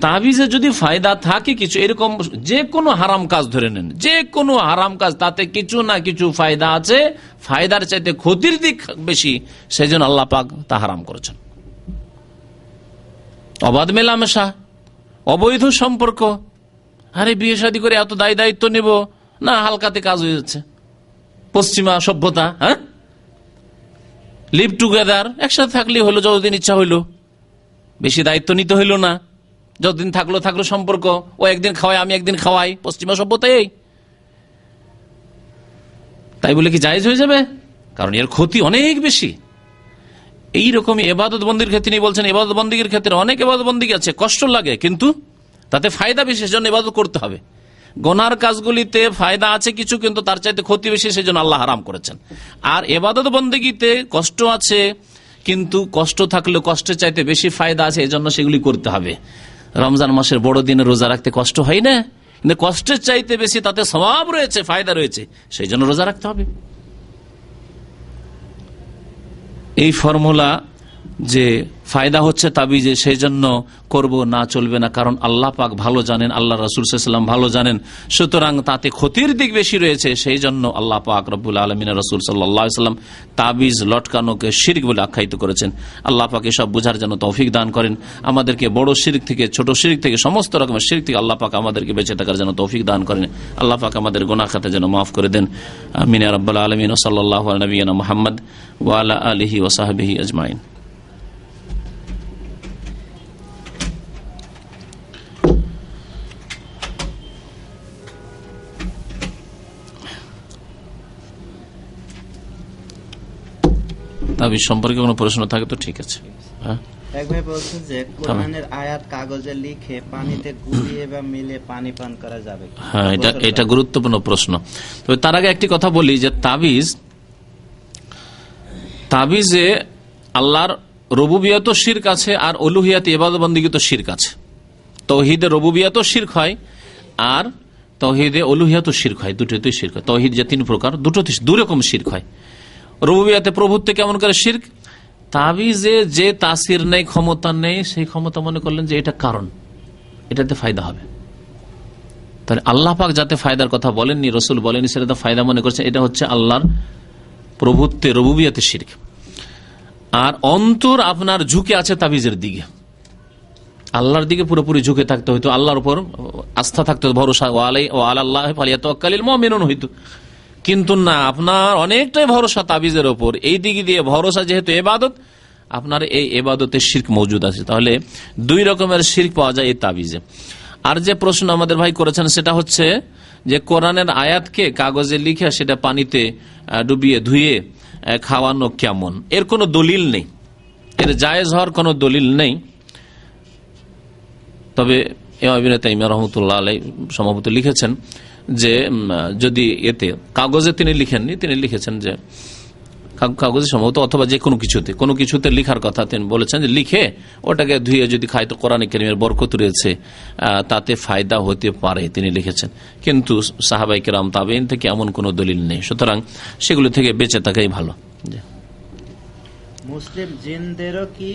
তাবিজে যদি ফায়দা থাকে কিছু, এরকম যে কোনো হারাম কাজ ধরে নেন, যে কোনো হারাম কাজ তাতে কিছু না কিছু ফায়দা আছে, ফায়দার চাইতে ক্ষতির দিক বেশি, সেই জন্য আল্লাহ পাক তা হারাম করেছেন। অবাধ মেলামেশা, অবৈধ সম্পর্ক, আরে বিয়ে শাদী করে এত দায়িত্ব নেব না, হালকাতে কাজ হয়ে যাচ্ছে। পশ্চিমা সভ্যতা, হ্যাঁ, লিভ টুগেদার, একসাথে থাকলে হলো, যতদিন ইচ্ছা হইলো, বেশি দায়িত্ব নিতে হইলো না, যতদিন থাকলো সম্পর্ক, ও একদিন খাওয়াই আমি একদিন খাওয়াই, পশ্চিমা সভ্যতায়। তাই বলে কি জায়েজ হয়ে যাবে? কারণ এর ক্ষতি অনেক বেশি। এইরকমই এবাদত বন্দির ক্ষেত্রে তিনি বলছেন, এবাদত বন্দির ক্ষেত্রে অনেক এবাদত বন্দি আছে, কষ্ট লাগে, কিন্তু তাতে ফায়দা বেশি, সেজন্য ইবাদত করতে হবে। গোনার কাজগুলিতে ফায়দা আছে কিছু, কিন্তু তার চাইতে ক্ষতি বেশি, সেজন্য আল্লাহ হারাম করেছেন। আর এবাদত বন্দেগীতে কষ্ট আছে, কিন্তু কষ্ট থাকলেও কষ্টের চাইতে বেশি ফায়দা আছে, এজন্য সেগুলি করতে হবে। রমজান মাসের বড় দিনে রোজা রাখতে কষ্ট হয় না, কিন্তু কষ্টের চাইতে বেশি তাতে সওয়াব রয়েছে, ফায়দা রয়েছে, সেই জন্য রোজা রাখতে হবে। এই ফর্মুলা যে ফায়দা হচ্ছে তাবিজে, সেই জন্য করব না, চলবে না, কারণ আল্লাহ পাক ভালো জানেন, আল্লাহ রাসূল সাল্লাল্লাহু আলাইহি ওয়াসাল্লাম ভালো জানেন, সুতরাং তাতে ক্ষতির দিক বেশি রয়েছে, সেই জন্য আল্লাহ পাক রব্বুল আলামিন রাসূল সাল্লাল্লাহু আলাইহি ওয়াসাল্লাম তাবিজ লটকানোকে শিরক বলে আখ্যায়িত করেছেন। আল্লাহ পাক এসব বুঝার জন্য তৌফিক দান করেন, আমাদেরকে বড় শিরক থেকে, ছোট শিরক থেকে, সমস্ত রকমের শিরক থেকে আল্লাহ পাক আমাদেরকে বেঁচে থাকার জন্য তৌফিক দান করেন। আল্লাহ পাক আমাদের গুনাহ খাতা যেন মাফ করে দেন। আমিন ইয়া রাব্বাল আলামিন। সাল্লাল্লাহু আলা নবিয়িনা মুহাম্মদ ওয়া আলা আলিহি ওয়া সাহবিহি আজমাইন। তাবিজ সম্পর্কে কোনো প্রশ্ন থাকে তো ঠিক আছে। হ্যাঁ, এক ভাই বলছে যে কোরআনের আয়াত কাগজে লিখে পানিতে গুলিয়ে বা মিলে পানি পান করা যাবে? হ্যাঁ, এটা গুরুত্বপূর্ণ প্রশ্ন। তবে তার আগে একটি কথা বলি যে তাবিজে আল্লাহর রুবুবিয়ত শিরক আছে, আর উলুহিয়াত ইবাদত বন্দেগী তো শিরক আছে। তাওহীদে রুবুবিয়ত শিরক হয়, আর তাওহীদে উলুহিয়াত শিরক হয়, দুটোতেই শিরক হয়। তাওহীদ যে তিন প্রকার, দুটোতে দুই রকম শিরক হয়। রুবুবিয়াতে প্রভুত্বে কেমন করে শিরক, তাবিজে যে তাসির নেই, ক্ষমতা নেই, সেই ক্ষমতা মনে করলেন যে এটা কারণ, এটাতে ফায়দা হবে। তাহলে আল্লাহ পাক যাতে ফায়দার কথা বলেননি, রসুল বলেননি, সেটা ফায়দা মনে করছে, এটা হচ্ছে আল্লাহর প্রভুত্বে রুবুবিয়াতে শিরক। আর অন্তর আপনার ঝুঁকে আছে তাবিজের দিকে, আল্লাহর দিকে পুরোপুরি ঝুঁকে থাকতে হইতো, আল্লাহর উপর আস্থা থাকতে হতো, ভরসা, ও আলাল্লাহি ফালিয়াতাওয়াক্কালিল মুমিনুন হইতো। কিন্তু না, আপনার অনেকটাই ভরসা তাবিজের ওপর, এই দিক দিয়ে ভরসা, যেহেতু ইবাদত, আপনার এই ইবাদতের শিরক মজুদ আছে। তাহলে দুই রকমের শিরক পাওয়া যায় এই তাবিজে। আর যে প্রশ্ন আমাদের ভাই করেছেন সেটা হচ্ছে যে কোরআনের আয়াতকে কাগজে লিখে সেটা পানিতে ডুবিয়ে ধুয়ে খাওয়ানো কেমন, এর কোনো দলিল নেই, এর জায়েজ হওয়ার কোনো দলিল নেই। তবে ইমাম ইবনে তাইমিয়া রাহমাতুল্লাহ আলাইহি সম্ভবত লিখেছেন যে যদি এতে কাগজে তিনি লিখেননি, তিনি লিখেছেন যে কাগজে সম্ভবত, অথবা যে কোনো কিছুতে লিখার কথা তিনি বলেছেন যে লিখে ওটাকে ধুয়ে যদি খায় তো কোরআনে কারীমের বরকত রয়েছে, তাতে ফায়দা হতে পারে, তিনি লিখেছেন। কিন্তু সাহাবায়ে কেরাম তাবেঈন থেকে এমন কোনো দলিল নেই, সুতরাং সেগুলো থেকে বেঁচে থাকাই ভালো। মুসলিম জিনদেরও কি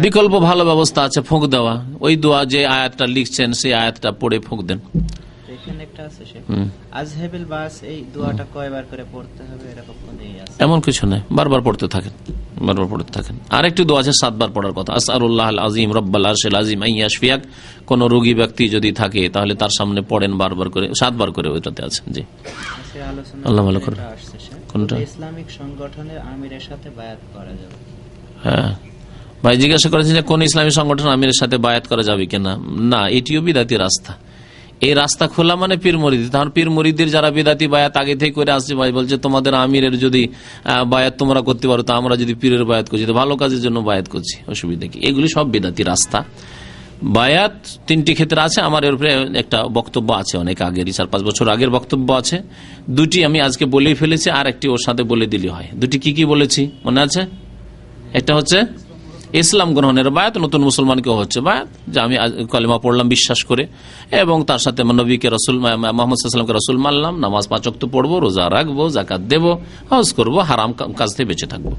বিকল্প ভালো ব্যবস্থা আছে, ফুঁক দেওয়া, ওই দোয়া যে আয়াতটা লিখছেন সেই আয়াতটা পড়ে ফুঁক দেন। আজহাবিল বাস, এই দোয়াটা কয়বার করে পড়তে হবে এরকম কোনো আছে? এমন কিছু নেই, বারবার পড়তে থাকেন। আরেকটি দোয়া আছে 7 বার পড়ার কথা, আসআলুল্লাহাল আযীম রাব্বাল আরশিল আযীম আন ইয়াশফিয়াক। কোন রোগী ব্যক্তি যদি থাকে তাহলে তার সামনে পড়েন বারবার করে, 7 বার করে, ওইটাতে আছে। জি, আল্লাহ ভালো করে। কোনটা? ইসলামিক সংগঠনের আমিরের সাথে বায়াত করা যাবে? হ্যাঁ, ভাই জিজ্ঞাসা করেছেন যে কোন ইসলামী সংগঠন আমিরের সাথে বায়াত করা যাবে কিনা। না, এটিও বিদাতি রাস্তা। এই রাস্তা খোলা মানে পীর মুরিদি, তখন পীর মুরিদের যারা বিদাতি বায়াত আগে থেকে করে আসছে, ভাই বলছে তোমাদের আমিরের যদি বায়াত তোমরা করতে পারো, তো আমরা যদি পীরের বায়াত করছি, তো ভালো কাজের জন্য বায়াত করছি, অসুবিধা কি? এগুলি সব বিদাতি রাস্তা। বায়াত 3টি ক্ষেত্রে আছে, আমার এর উপরে একটা বক্তব্য আছে, অনেক আগের, 4-5 বছর আগের বক্তব্য আছে। 2টি আমি আজকে বলেই ফেলেছি, আর একটি ওর সাথে বলে দিলে হয়। 2টি কি বলেছি মনে আছে? একটা হচ্ছে ইসলাম গ্রহণের বায়াত, নতুন মুসলমানকে হচ্ছে বায়াত যে আমি কলেমা পড়লাম বিশ্বাস করে, এবং তার সাথে নবীকে রসুল মুহাম্মদ সাল্লাল্লাহু আলাইহি ওয়াসাল্লামকে রসুল মানলাম, নামাজ 5 ওয়াক্ত পড়বো, রোজা রাখবো, যাকাত দেবো, হজ করবো, হারাম কাজ থেকে বেঁচে থাকবো।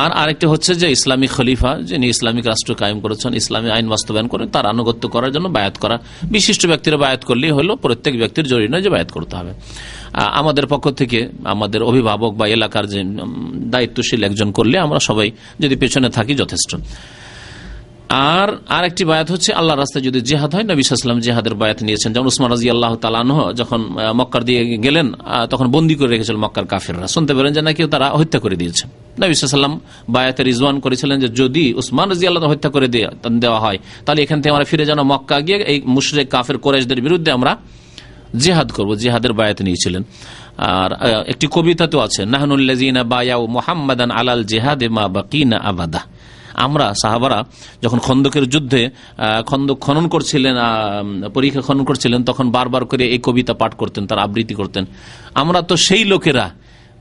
আর আরেকটি হচ্ছে যে ইসলামিক খলিফা যিনি ইসলামিক রাষ্ট্র কায়েম করেছেন, ইসলামী আইন বাস্তবায়ন করেন, তার আনুগত্য করার জন্য বায়াত করা। বিশিষ্ট ব্যক্তিরা বায়াত করলেই হলো, প্রত্যেক ব্যক্তির জরুরি নয় যে বায়াত করতে হবে। আমাদের পক্ষ থেকে আমাদের অভিভাবক বা এলাকার যে দায়িত্বশীল একজন করলে আমরা সবাই যদি পেছনে থাকি যথেষ্ট। আর আরেকটি বায়াত হচ্ছে আল্লাহ রাস্তায় যদি জিহাদ হয়, নবী সাল্লাল্লাহু আলাইহি ওয়াসাল্লাম জিহাদের বায়াত নিয়েছেন। যেমন উসমান রাদিয়াল্লাহু তাআলা আনহু যখন মক্কার দিয়ে গেলেন, তখন বন্দী করে রেখেছিল মক্কার কাফেররা, শুনতে পেলেন যে নাকি তারা হত্যা করে দিয়েছে। নবী সাল্লাল্লাহু আলাইহি ওয়াসাল্লাম বায়াতে রিজওয়ান করেছিলেন যে যদি উসমান রাদিয়াল্লাহু হত্যা করে দেওয়া হয়, তাহলে এখান থেকে আমরা ফিরে যেন মক্কা গিয়ে এই মুশরিক কাফের কুরাইশদের বিরুদ্ধে আমরা জিহাদ করব, জিহাদের বায়াত নিয়েছিলেন। আর একটি কবিতা তো আছে, নাহনুল্লাযিনা বায়াউ মুহাম্মাদান আলাল জিহাদে মা বাকিনা আবাদা। আমরা সাহাবারা যখন খন্দকের যুদ্ধে খন্দক খনন করছিলেন, পরীক্ষা খনন করছিলেন, তখন বারবার করে এই কবিতা পাঠ করতেন, তার আবৃত্তি করতেন। আমরা তো সেই লোকেরা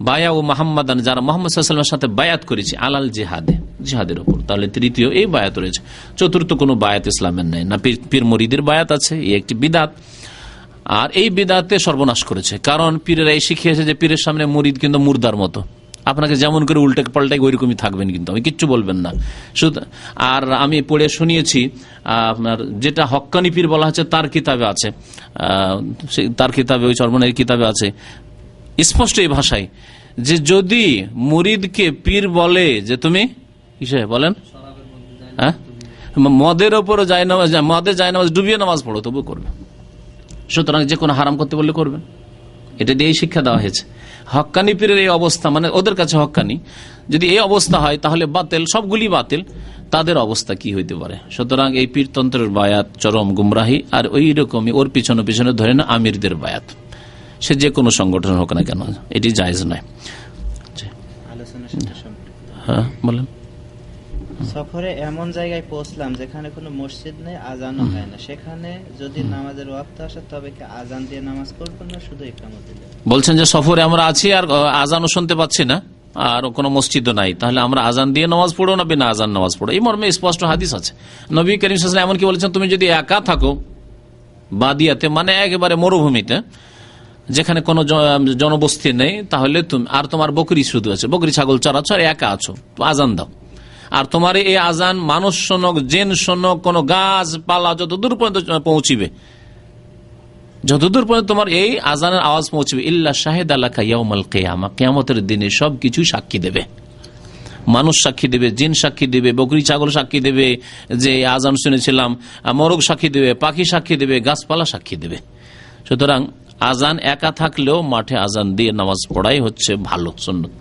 বায়াউ মুহাম্মাদান, যারা মুহাম্মদ সাল্লাল্লাহু আলাইহি ওয়াসাল্লামের সাথে বায়াত করেছি আলাল জিহাদে, জিহাদের উপর। তাহলে তৃতীয় এই বায়াত রয়েছে। চতুর্থ কোনো বায়াত ইসলামের নেই, না পীর মুরিদের বায়াত আছে, এই একটি বিদআত। আর এই বিদআতে সর্বনাশ করেছে, কারণ পীরেরা এই শিখিয়েছে যে পীরের সামনে মুরিদ কিন্তু মুর্দার মতো, আপনাকে যেমন করে উল্টে পাল্টাই ওইরকমই থাকবেন, কিন্তু আমি কিচ্ছু বলবেন না। শুধু আর আমি পড়ে শুনিয়েছি আপনার যেটা হক্কানি পীর বলা হচ্ছে তার কিতাবে আছে, তার কিতাবে ওই চরমনের কিতাবে আছে স্পষ্ট এই ভাষায় যে যদি মুরিদকে পীর বলে যে তুমি কিসে বলেন, হ্যাঁ মদের ওপরও যায় নামাজ, মদে যায় নামাজ ডুবিয়ে নামাজ পড়ো তবু করবে। সুতরাং যে কোনো হারাম করতে বললে করবেন, এটা দিয়েই শিক্ষা দেওয়া হয়েছে। হক্কানি পীরের এই অবস্থা, মানে ওদের কাছে হক্কানি যদি এই অবস্থা হয় তাহলে বাতিল, সবগুলি বাতিল, তাদের অবস্থা কি হইতে পারে। সুতরাং এই পীরতন্ত্রের বায়াত চরম গুমরাহি। আর ওই রকমই ওর পিছনে পিছনে ধরে না আমিরদের বায়াত, সে যে কোনো সংগঠন হোক না কেন, এটি জায়েজ নয়। হ্যাঁ বলেন। সফরে এমন জায়গায় পৌঁছলাম যেখানে কোনো মসজিদ নেই, আজানও হয় না, সেখানে যদি নামাজের ওয়াক্ত আসে তবে কি আজান দিয়ে নামাজ পড়বো না শুধু ইকামত দিলে? বলছেন যে সফরে আমরা আছি আর আজানও শুনতে পাচ্ছি না আর কোনো মসজিদও নাই, তাহলে আমরা আজান দিয়ে নামাজ পড়ো না বিনা আজান নামাজ পড়ো? এই মর্মে স্পষ্ট হাদিস আছে। নবী করিম সাল্লাল্লাহু আলাইহি ওয়াসাল্লাম এমনকি বলেছেন তুমি যদি একা থাকো বাদিয়াতে, মানে একেবারে মরুভূমিতে যেখানে কোনো জনবস্তি নেই, তাহলে তুমি আর তোমার বকরি শুধু আছে, বকরি ছাগল চড়াচ্ছ আর একা আছো, তো আজান দাও। আর তোমার এই আজান মানুষ শোনক, জেন শোনক, কোন গাছ পালা যতদূর পর্যন্ত পৌঁছিবে, যতদূর পর্যন্ত তোমার এই আজানের আওয়াজ পৌঁছবে, ইল্লা শাহিদ আলাকা ইয়াউমাল কিয়ামা, কিয়ামতের দিনে সবকিছু সাক্ষী দেবে। মানুষ সাক্ষী দেবে, জিন সাক্ষী দেবে, বকরি ছাগল সাক্ষী দেবে যে আজান শুনেছিলাম, মোরগ সাক্ষী দেবে, পাখি সাক্ষী দেবে, গাছপালা সাক্ষী দেবে। সুতরাং আজান একা থাকলেও মাঠে আজান দিয়ে নামাজ পড়াই হচ্ছে ভালো, সুন্নত,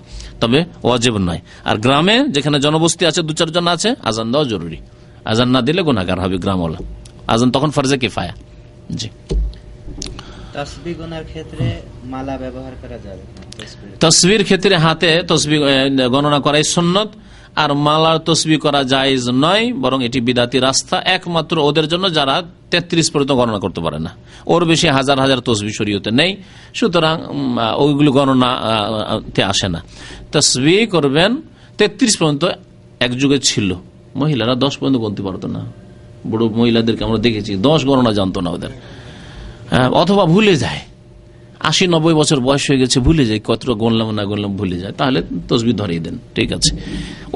তবে ওয়াজিব নয়। আর গ্রামে যেখানে জনবস্তি আছে, 2-4 জন আছে, আজান দেওয়া জরুরি। আজান না দিলে গুনাহগার হবে গ্রামওয়ালা। আজান তখন ফরজে কিফায়া। জি। তাসবিহ গণনার ক্ষেত্রে মালা ব্যবহার করা যাবে না? তাসবির ক্ষেত্রে হাতে তাসবিহ গণনা করাই সুন্নত, আর মালার তাসবিহ করা জায়েজ নয়, বরং এটি বিদআতি রাস্তা। একমাত্র ওদের জন্য যারা 33 পর্যন্ত গণনা করতে পারে না, ওর বেশি হাজার হাজার তাসবিহ শরীয়তে নেই, সুতরাং ওইগুলো গণনাতে আসে না। তাসবিহ করবেন 33 পর্যন্ত। এক যুগে ছিল মহিলারা 10 পর্যন্ত গুনতে পারতো না, বড় মহিলাদেরকে আমরা দেখেছি 10 গণনা জানতো না ওদের, অথবা ভুলে যায়, 80-90 বছর বয়স হয়ে গেছে, ভুলে যায় কতটা গণলাম না গণলাম ভুলে যায়, তাহলে তাসবিহ ধরিয়ে দেন, ঠিক আছে।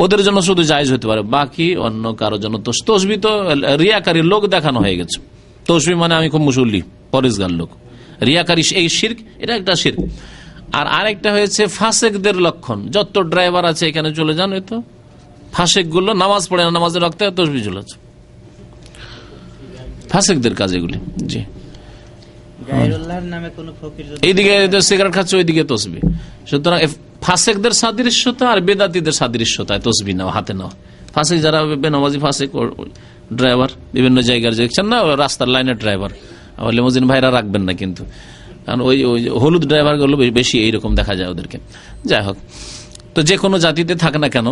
ওদের জন্য শুধু জায়েজ হতে পারে, বাকি অন্য কারোর জন্য তাসবিহ তো রিয়াকারী লোক দেখানো হয়ে গেছে। তাসবিহ মানে আমি খুব মুসল্লি পরেশগার লোক, রিয়াকারী এই শিরক, এটা একটা শিরক। আর আরেকটা হয়েছে ফাসেকদের লক্ষণ। যত ড্রাইভার আছে এখানে চলে যান, এই তো ফাসেক গুলো নামাজ পড়ে না, নামাজের রক্তে তাসবিহ চলেছে, ফাসেকদের কাজ এগুলি। জি। এইদিকে সিগারেট খাচ্ছে, ওইদিকে তাসবিহ। সুতরাং ফাসেকদের সাদৃশ্যতা আর বেদাতীদের সাদৃশ্যতা তাসবিহ নাও, হাতে নাও। ফাসেক যারা বেনামাজি ফাসেক ড্রাইভার, বিভিন্ন জায়গার দেখছেন না, রাস্তার লাইনের ড্রাইভার, লিমোজিন ভাইরা রাখবেন না কিন্তু, কারণ ওই হলুদ ড্রাইভার গুলো বেশি এইরকম দেখা যায় ওদেরকে। যাই হোক, তো যে কোনো জাতিতে থাকে না কেন,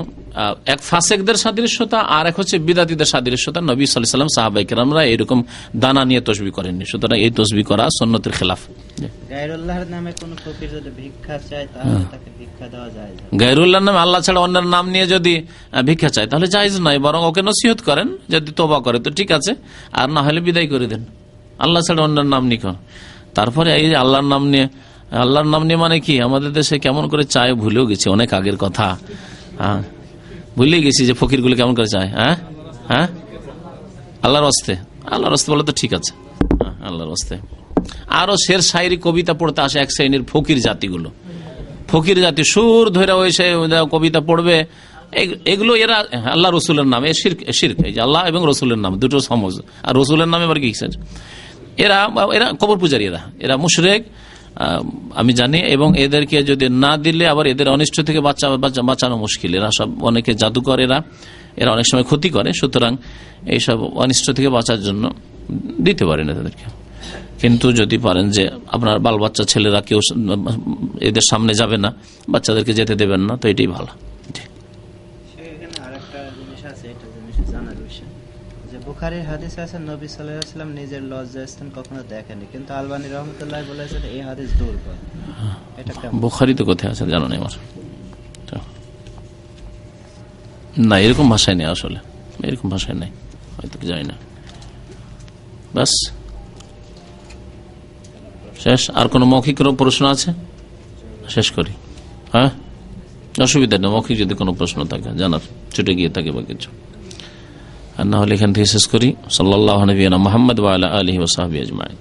এক ফাসেকদের সাদৃশ্যতা আর এক হচ্ছে বিদাতীদের সাদৃশ্যতা। নবী সাল্লাল্লাহু আলাইহি ওয়াসাল্লাম সাহাবায়ে কেরামরা এরকম দানা নিয়ে তাসবিহ করেননি, সুতরাং এই তাসবিহ করা সুন্নতের খেলাফ। গায়রুল্লাহর নামে কোন ফকির যদি ভিক্ষা চায় তাহলে তাকে ভিক্ষা দেওয়া যায়? গায়রুল্লাহর নামে, আল্লাহ ছাড়া অন্যের নাম নিয়ে যদি ভিক্ষা চায় তাহলে জায়েজ নয়, বরং ওকে নসিহত করেন, যদি তওবা করে তো ঠিক আছে, আর না হলে বিদায় করে দেন। আল্লাহ ছাড়া অন্যের নাম নিয়ে তারপরে এই যে আল্লাহর নাম নিয়ে, আল্লাহর নাম নিয়ে মানে কি, আমাদের দেশে কেমন করে চায় ভুলেও গেছি, অনেক আগের কথা। হ্যাঁ, ভুলে গেছি যে ফকিরগুলো কেমন করে চায়। হ্যাঁ হ্যাঁ, আল্লাহর হস্তে, আল্লাহর হস্তে বলে তো ঠিক আছে, আল্লাহর হস্তে। আরো শের শায়রি কবিতা পড়তে আসে এক শ্রেণীর ফকির জাতিগুলো, ফকির জাতি সুর ধরে ওই সে কবিতা পড়বে, এগুলো এরা আল্লাহ রসুলের নামে শিরক, এই যে আল্লাহ এবং রসুলের নাম দুটো সমজ, আর রসুলের নামে এবার কি এরা কবর পূজারী, এরা মুশরিক আমি জানি। এবং এদেরকে যদি না দিলে আবার এদের অনিষ্ট থেকে বাঁচানো মুশকিল। এরা সব অনেকে জাদুকর, এরা অনেক সময় ক্ষতি করে, সুতরাং এইসব অনিষ্ট থেকে বাঁচার জন্য দিতে পারেন তাদেরকে। কিন্তু যদি পারেন যে আপনার বাল বাচ্চা ছেলেরা কেউ এদের সামনে যাবে না, বাচ্চাদেরকে যেতে দেবেন না, তো এটাই ভালো। বুখারীর হাদিসে আছে নবী সাল্লাল্লাহু আলাইহি ওয়াসাল্লাম নিজের লজ্জাস্থান কখনো দেখেনি, কিন্তু আলবানী রাহমাতুল্লাহ বলেছেন এই হাদিস দুর্বল। এটা কেমন? বুখারীতে কোথায় আছে জানো না আমার? না, এরকম ভাষায় নেই, আসলে এরকম ভাষায় নেই, হয়তো জানি না। বাস শেষ। আর কোন মৌখিক প্রশ্ন আছে? শেষ করি। হ্যাঁ, অসুবিধা নেই, মৌখিক যদি কোনো প্রশ্ন থাকে জানার, ছুটে গিয়ে থাকে বা কিছু, আর না হলে এখান থেকে শেষ করি। সাল্লাল্লাহু আলাইহি ওয়া সাল্লাম মুহাম্মদ ওয়া আলা আলিহি ওয়া সাহবিহি আজমাইন।